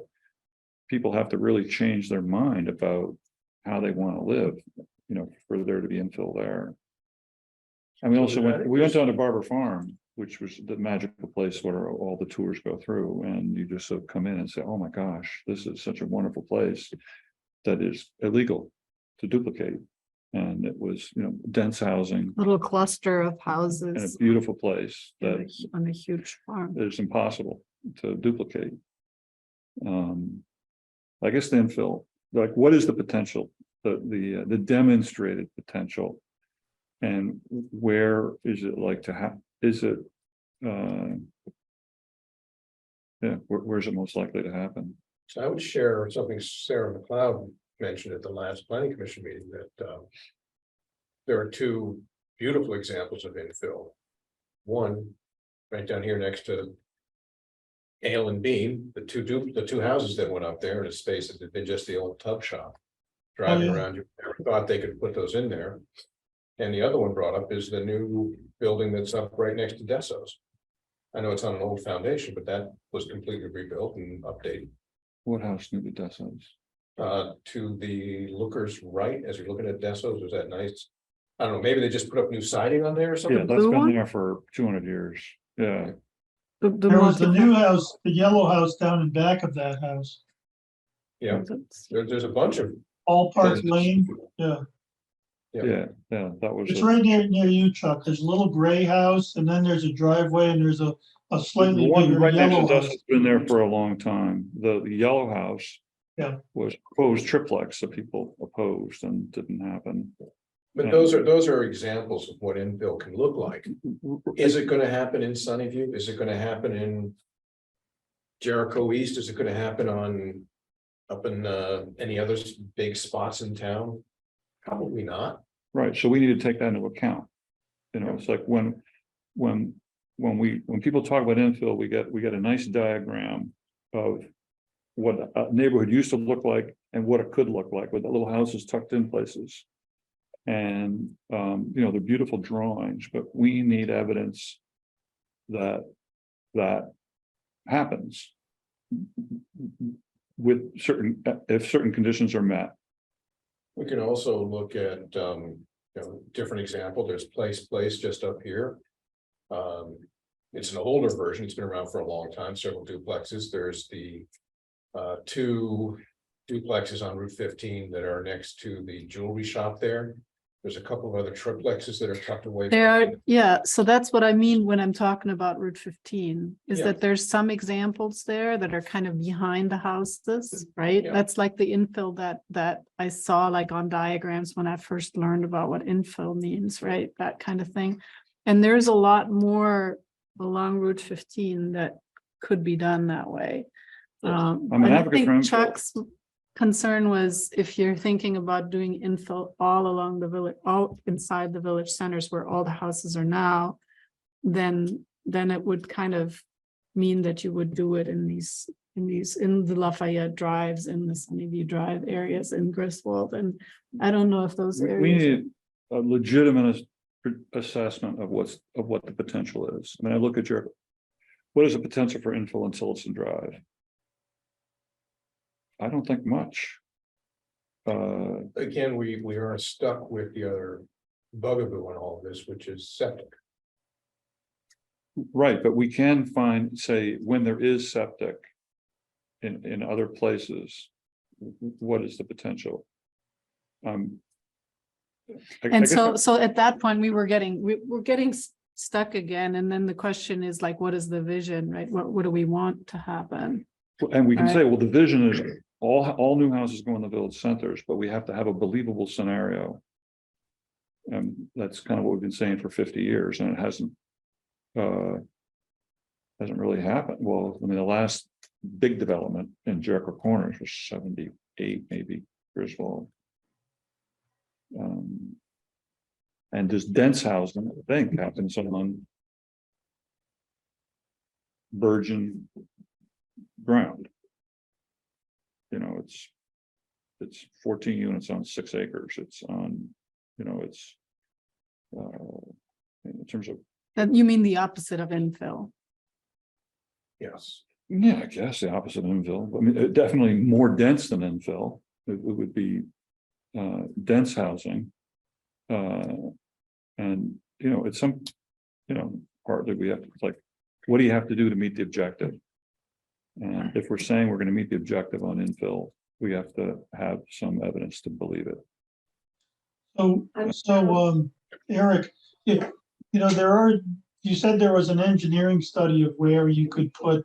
people have to really change their mind about how they want to live, for there to be infill there. And we also went down to Barber Farm, which was the magical place where all the tours go through, and you just sort of come in and say, oh my gosh, this is such a wonderful place that is illegal to duplicate. And it was, dense housing Little cluster of and a houses beautiful place that on a huge farm. is impossible to duplicate. I guess the infill, like, what is the potential, the demonstrated potential, and where is it like to have? Is it, where's it most likely to happen? So I would share something Sarah McLeod mentioned at the last planning commission meeting, that there are 2 beautiful examples of infill. One, right down here next to Ale and Bean, the two houses that went up there in a space that had been just the old tub shop. Driving around, you never thought they could put those in there. And the other one brought up is the new building that's up right next to Desso's. I know it's on an old foundation, but that was completely rebuilt and updated. What house new to Desso's? To the lookers right, as you're looking at Desso's, was that nice? I don't know, maybe they just put up new siding on there or Yeah, something? that's blue been one? there for 200 years. Yeah, The There was the multi- new house, the yellow house down in back of that house, Yeah, there's a bunch of. All Park Lane. Yeah, yeah, that was. it's right near you, Chuck. There's a little gray house, and then there's a driveway, and there's a The slightly one bigger right next to yellow us house. has been there for a long time. The yellow house. Yeah. Was proposed triplex, so people opposed and didn't happen. But those are examples of what infill can look like. Is it gonna happen in Sunnyview? Is it gonna happen in Jericho East? Is it gonna happen up in any other big spots in town? Probably not. Right, so we need to take that into account. It's like when people talk about infill, we get a nice diagram of what a neighborhood used to look like and what it could look like with the little houses tucked in places. And they're beautiful drawings, but we need evidence that happens with if certain conditions are met. We can also look at different example. There's Place just up here. It's an older version. It's been around for a long time, several duplexes. There's the 2 duplexes on Route 15 that are next to the jewelry shop there. There's a couple of other triplexes that are tucked away. There are, yeah, so that's what I mean when I'm talking about Route 15, is Yeah. that there's some examples there that are kind of behind the houses, right? Yeah. That's like the infill that I saw like on diagrams when I first learned about what infill means, right? That kind of thing. And there's a lot more along Route 15 that could be done that way. I'm an and I advocate for think infill. Chuck's concern was if you're thinking about doing infill all along the village, all inside the village centers where all the houses are now, then it would kind of mean that you would do it in the Lafayette drives, in the Sunnyview Drive areas in Griswold. And I don't know if those We areas. need a legitimate assessment of what the potential is. I mean, I look at what is the potential for infill in Silverton Drive? I don't think much. Again, we are stuck with the other bugaboo in all of this, which is septic. Right, but we can find, say, when there is septic in other places, what is the potential? And so at that point, we're getting stuck again. And then the question is like, what is the vision, right? What do we want to happen? And we can Right. say, well, the vision is all new houses go in the village centers, but we have to have a believable scenario. And that's kind of what we've been saying for 50 years, and it hasn't really happened. Well, I mean, the last big development in Jericho Corners was 78, maybe, Griswold. And just dense housing, I think, happens on virgin ground. You know, it's 14 units on 6 acres. It's on, you know, it's in terms of, That you mean the opposite of infill? Yes. yeah, I guess the opposite of infill. I mean, definitely more dense than infill. It would be dense housing. And, you know, it's some, you know, partly we have to, like, what do you have to do to meet the objective? And if we're saying we're going to meet the objective on infill, we have to have some evidence to believe it. So, Eric, if, you know, you said there was an engineering study of where you could put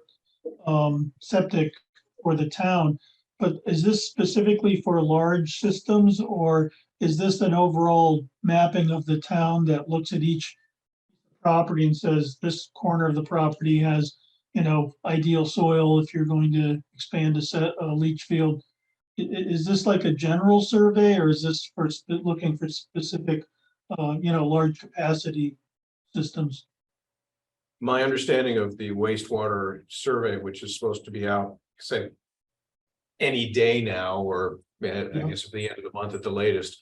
septic for the town, but is this specifically for large systems, or is this an overall mapping of the town that looks at each property and says this corner of the property has, you know, ideal soil if you're going to expand a leach field? Is this like a general survey, or is this for looking for specific, you know, large capacity systems? My understanding of the wastewater survey, which is supposed to be out, say, any day now, or I guess at the end of the month at the latest,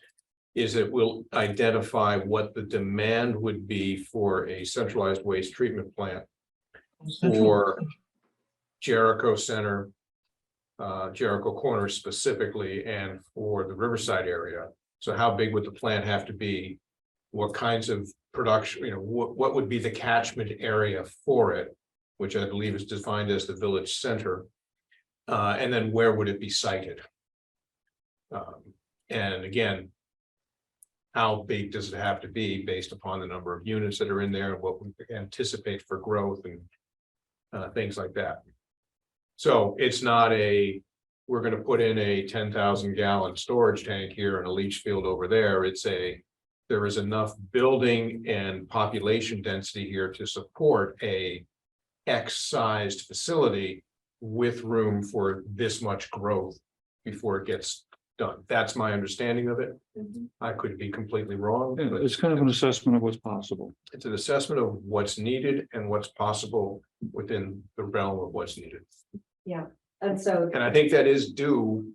is it will identify what the demand would be for a centralized waste treatment plant for Jericho Center, Jericho Corner specifically, and for the Riverside area. So how big would the plant have to be? What kinds of production, you know, what would be the catchment area for it, which I believe is defined as the village center. And then where would it be sited? And again, how big does it have to be based upon the number of units that are in there, and what we anticipate for growth and things like that. So it's not we're going to put in a 10,000 gallon storage tank here and a leach field over there. It's there is enough building and population density here to support a X-sized facility with room for this much growth before it gets done. That's my understanding of it. I could be completely wrong. Yeah, But it's kind of an assessment of what's possible. it's an assessment of what's needed and what's possible within the realm of what's needed. And so And I think that is due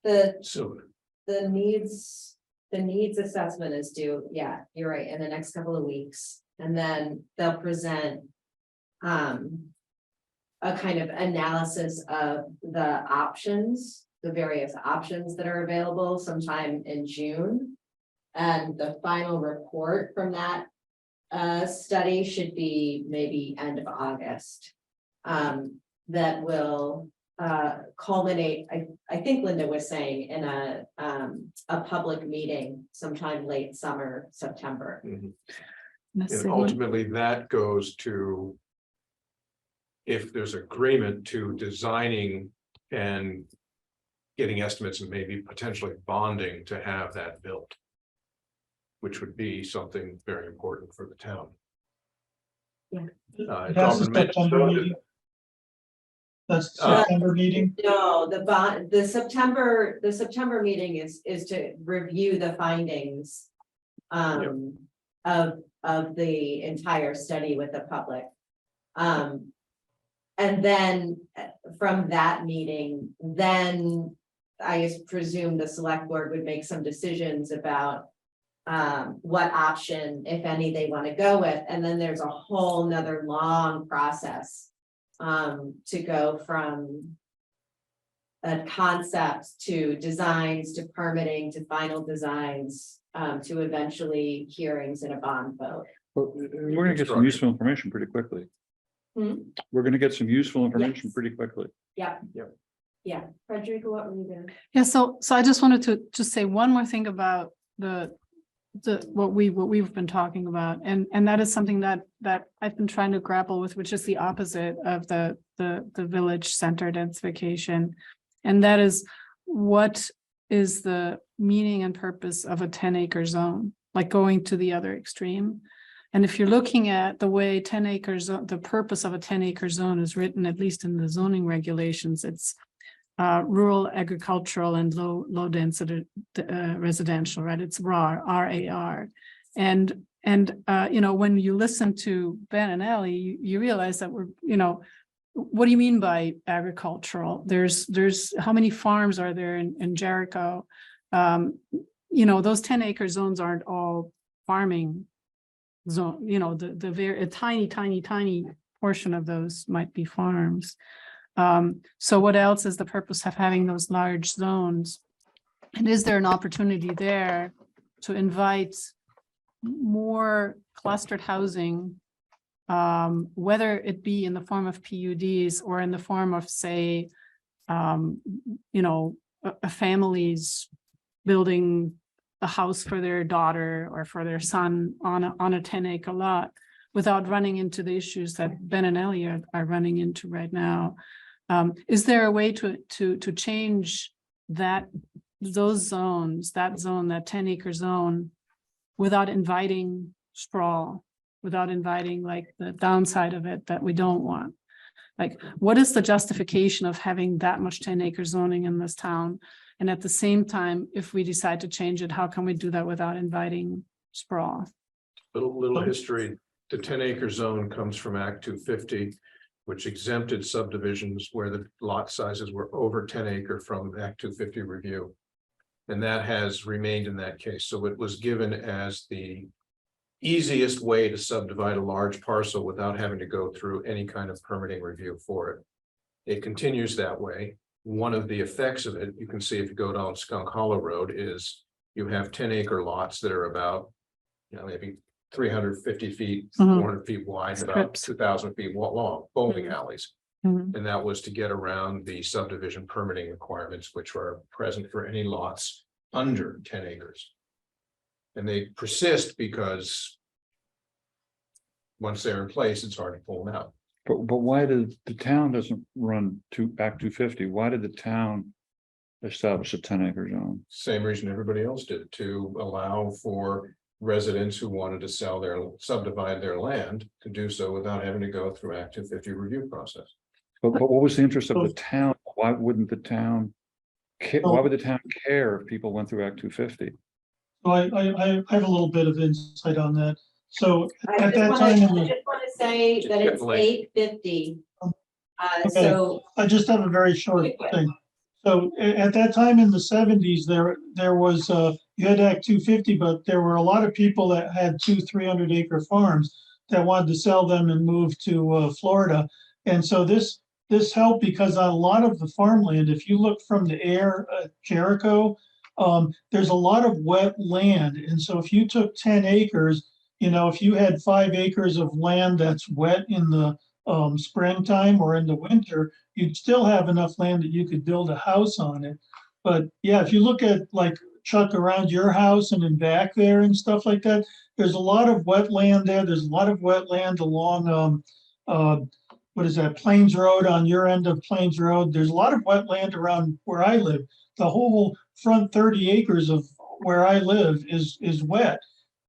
the soon. the needs assessment is due, yeah, you're right, in the next couple of weeks. And then they'll present a kind of analysis of the options, the various options that are available sometime in June. And the final report from that study should be maybe end of August. That will culminate, I think Linda was saying, in a public meeting sometime late summer, September. And ultimately, that goes to, if there's agreement to designing and getting estimates and maybe potentially bonding to have that built, which would be something very important for the town. Yeah. That's the September meeting. That's the September meeting. No, the September meeting is to review the findings of the entire study with the public. And then from that meeting, then I presume the select board would make some decisions about what option, if any, they want to go with. And then there's a whole nother long process to go from a concept to designs, to permitting, to final designs, to eventually hearings and a bond vote. But we're going to get some useful information pretty quickly. We're going to get some useful information Yes. pretty quickly. Yeah. Yeah. Frederica, what were you doing? Yeah, so I just wanted to just say one more thing about what we've been talking about, and that is something that I've been trying to grapple with, which is the opposite of the village center densification. And that is, what is the meaning and purpose of a 10-acre zone, like going to the other extreme? And if you're looking at the way 10 acres, the purpose of a 10-acre zone is written, at least in the zoning regulations, it's rural, agricultural, and low density residential, right? It's RAR, RAR. You know, when you listen to Ben and Ellie, you realize that we're, you know, what do you mean by agricultural? There's how many farms are there in Jericho? You know, those 10-acre zones aren't all farming zone, you know, the very a tiny portion of those might be farms. So what else is the purpose of having those large zones? And is there an opportunity there to invite more clustered housing, whether it be in the form of PUDs or in the form of, say, you know, a family's building a house for their daughter or for their son on a 10-acre lot, without running into the issues that Ben and Ellie are running into right now. Is there a way to change those zones, that 10-acre zone, without inviting sprawl, without inviting like the downside of it that we don't want? Like, what is the justification of having that much 10-acre zoning in this town? And at the same time, if we decide to change it, how can we do that without inviting sprawl? Little history, the 10-acre zone comes from Act 250, which exempted subdivisions where the lot sizes were over 10 acre from Act 250 review. And that has remained in that case. So it was given as the easiest way to subdivide a large parcel without having to go through any kind of permitting review for it. It continues that way. One of the effects of it, you can see if you go down Skunk Hollow Road, is you have 10-acre lots that are about, you know, maybe 350 feet, 400 feet wide, about 2,000 feet long, bowling alleys. And that was to get around the subdivision permitting requirements, which are present for any lots under 10 acres. And they persist because once they're in place, it's hard to pull them out. But why did the town doesn't run to Act 250? Why did the town establish a 10-acre zone? Same reason everybody else did, to allow for residents who wanted to subdivide their land to do so without having to go through Act 250 review process. But what was the interest of the town? Why wouldn't the town why would the town care if people went through Act 250? So I have a little bit of insight on that. So I at just that want time, to say that it's 8:50. Okay. So I just have a very short thing. So at that time in the 70s, there was you had Act 250, but there were a lot of people that had 200-300 acre farms that wanted to sell them and move to Florida. And so this helped because on a lot of the farmland, if you look from the air at Jericho, there's a lot of wet land. And so if you took 10 acres, you know, if you had 5 acres of land that's wet in the springtime or in the winter, you'd still have enough land that you could build a house on it. But yeah, if you look at like Chuck around your house and in back there and stuff like that, there's a lot of wetland there. There's a lot of wetland along what is that, Plains Road, on your end of Plains Road. There's a lot of wetland around where I live. The whole front 30 acres of where I live is wet.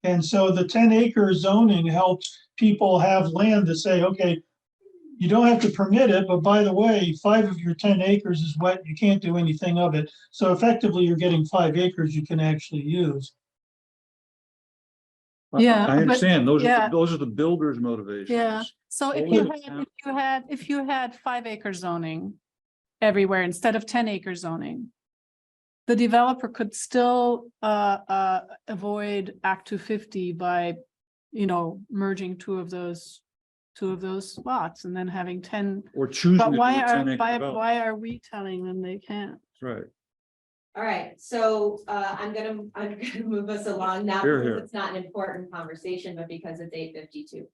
And so the 10-acre zoning helps people have land to say, okay, you don't have to permit it, but by the way, 5 of your 10 acres is wet. You can't do anything of it. So effectively, you're getting 5 acres you can actually use. Yeah, I understand. but, Those are the builders' motivations. Yeah. So if you had 5-acre zoning everywhere instead of 10-acre zoning, the developer could still avoid Act 250 by, you know, merging two of those lots and then having 10. Or choosing. But to do a 10-acre development. why are we telling them they can't? That's right. all right, so I'm gonna move us along now Here, because here. it's not an important conversation, but because it's 8:52.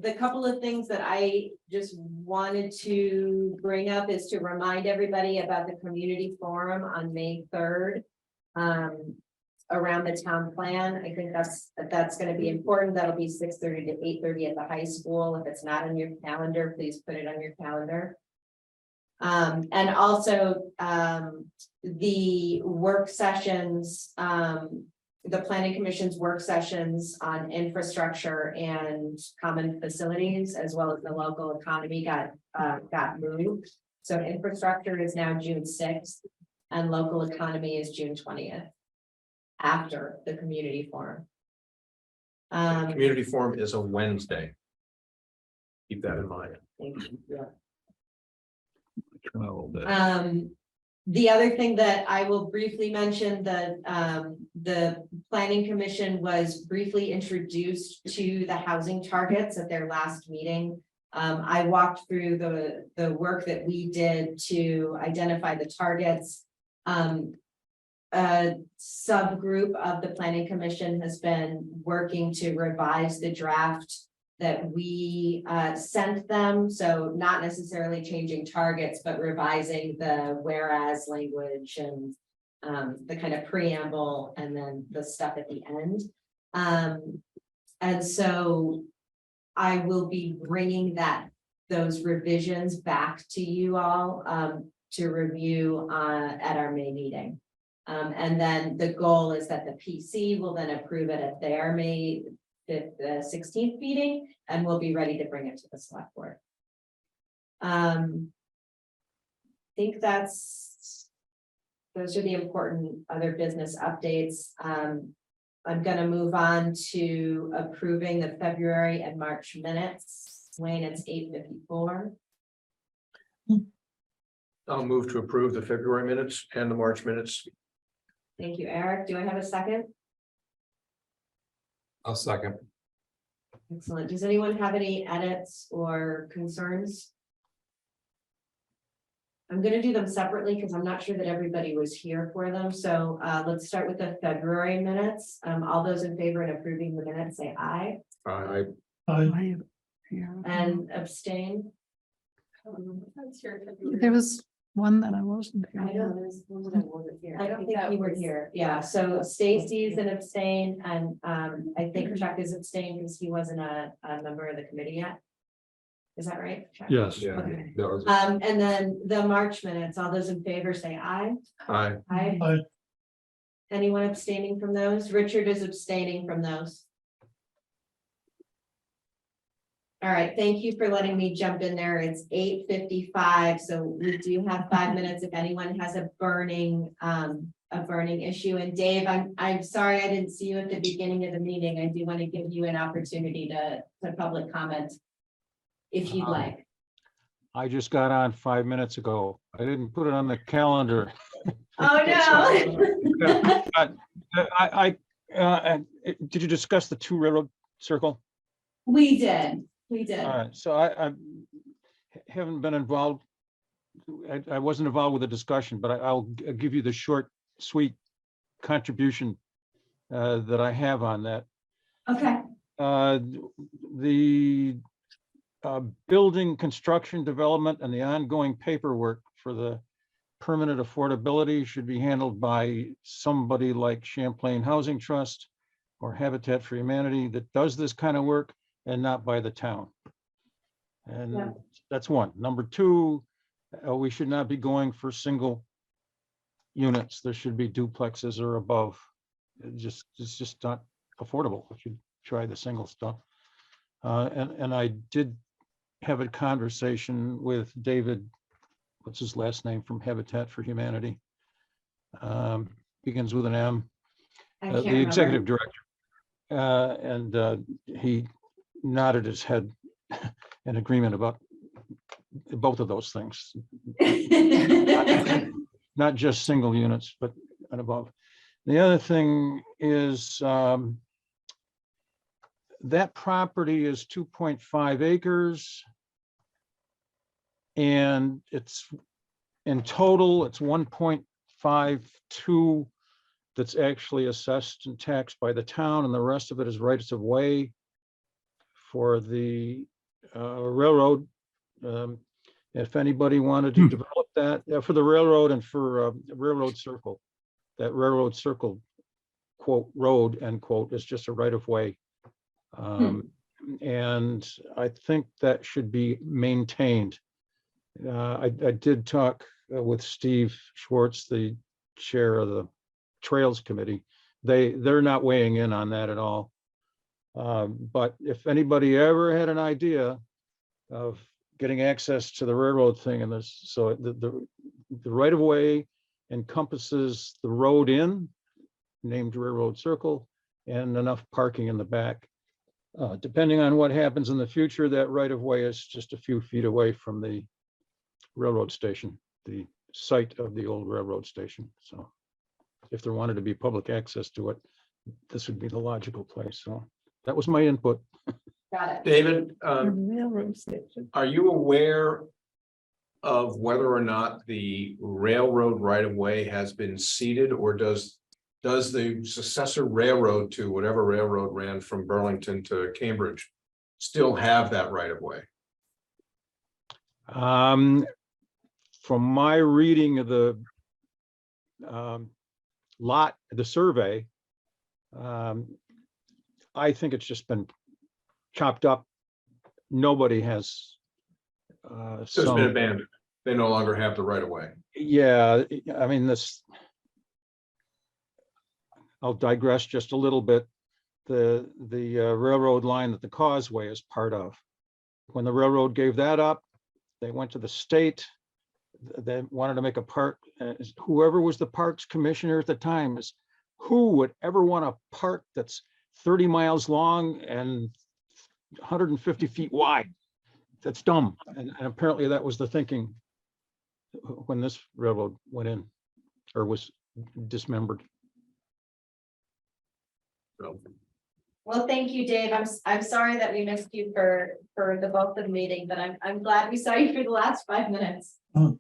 The couple of things that I just wanted to bring up is to remind everybody about the community forum on May 3rd. Around the town plan. I think that's going to be important. That'll be 6:30 to 8:30 at the high school. If it's not on your calendar, please put it on your calendar. And also the work sessions, the planning commission's work sessions on infrastructure and common facilities, as well as the local economy got moved. So infrastructure is now June 6th and local economy is June 20th. after the community forum. Community forum is a Wednesday. Keep that in mind. Thank you. Travel day. The other thing that I will briefly mention, the planning commission was briefly introduced to the housing targets at their last meeting. I walked through the work that we did to identify the targets. A subgroup of the planning commission has been working to revise the draft that we sent them, so not necessarily changing targets, but revising the whereas language and the kind of preamble and then the stuff at the end. And so I will be bringing those revisions back to you all to review at our May meeting. And then the goal is that the PC will then approve it at their May 16th meeting, and we'll be ready to bring it to the select board. I think those are the important other business updates. I'm gonna move on to approving the February and March minutes. Wayne, it's 8:54. I'll move to approve the February minutes and the March minutes. Thank you, Eric. Do I have a second? I'll second. Excellent. Does anyone have any edits or concerns? I'm gonna do them separately because I'm not sure that everybody was here for them. So let's start with the February minutes. All those in favor of approving the minutes, say aye and abstain. There was one that I wasn't. I here. know there's one that wasn't here. I don't think you were here. Yeah, so Stacy's an abstain and I think Chuck is abstained because he wasn't a member of the committee yet. Is that right, Chuck? Yes. Yeah. Okay. That was- And then the March minutes, all those in favor say aye. Aye. Aye. Aye. Anyone abstaining from those? Richard is abstaining from those. All right, thank you for letting me jump in there. It's 8:55, so we do have 5 minutes if anyone has a burning issue. And Dave, I'm sorry I didn't see you at the beginning of the meeting. I do want to give you an opportunity to public comment if you'd like. I just got on 5 minutes ago. I didn't put it on the calendar. Oh, no. Did you discuss the 2 railroad circle? We did. All right, so I haven't been involved. I wasn't involved with the discussion, but I'll give you the short, sweet contribution that I have on that. Okay. The building construction development and the ongoing paperwork for the permanent affordability should be handled by somebody like Champlain Housing Trust or Habitat for Humanity that does this kind of work and not by the town. And Yeah. that's one. Number 2, we should not be going for single units. There should be duplexes or above. It's just not affordable if you try the single stuff. And I did have a conversation with David, what's his last name, from Habitat for Humanity. Begins with an M, I can't the executive remember. director. And he nodded his head in agreement about both of those things. Not just single units, but and above. The other thing is that property is 2.5 acres. And it's in total, it's 1.52 that's actually assessed and taxed by the town, and the rest of it is rights of way for the railroad. If anybody wanted to develop that for the railroad and for railroad circle, that railroad circle, quote, road, end quote, is just a right of way. And I think that should be maintained. I did talk with Steve Schwartz, the chair of the Trails Committee. They're not weighing in on that at all. But if anybody ever had an idea of getting access to the railroad thing, and this, so the right of way encompasses the road in, named Railroad Circle and enough parking in the back. Depending on what happens in the future, that right of way is just a few feet away from the railroad station, the site of the old railroad station. So if there wanted to be public access to it, this would be the logical place. So that was my input. Got it. David, Railroad station. are you aware of whether or not the railroad right of way has been ceded, or does the successor railroad to whatever railroad ran from Burlington to Cambridge still have that right of way? From my reading of the the survey, I think it's just been chopped up. Nobody has. So it's been abandoned. They no longer have the right of way. Yeah, I mean, I'll digress just a little bit. The railroad line that the causeway is part of. When the railroad gave that up, they went to the state. They wanted to make a park. Whoever was the parks commissioner at the time is, who would ever want a park that's 30 miles long and 150 feet wide? That's dumb. And apparently that was the thinking when this railroad went in or was dismembered. So, Well, thank you, Dave. I'm sorry that we missed you for the bulk of the meeting, but I'm glad we saw you for the last 5 minutes. Hmm.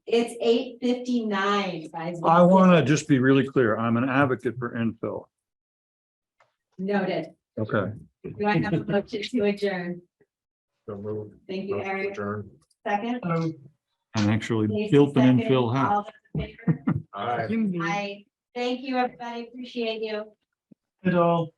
It's 8:59, guys. I want to just be really clear. I'm an advocate for infill. Noted. Okay. Do I have a motion to adjourn? so move. Thank you, Motion to Eric. adjourn. Second? And actually Jason, built an second. infill house. All those in favor? All right. Thank you, everybody. Appreciate you. It all.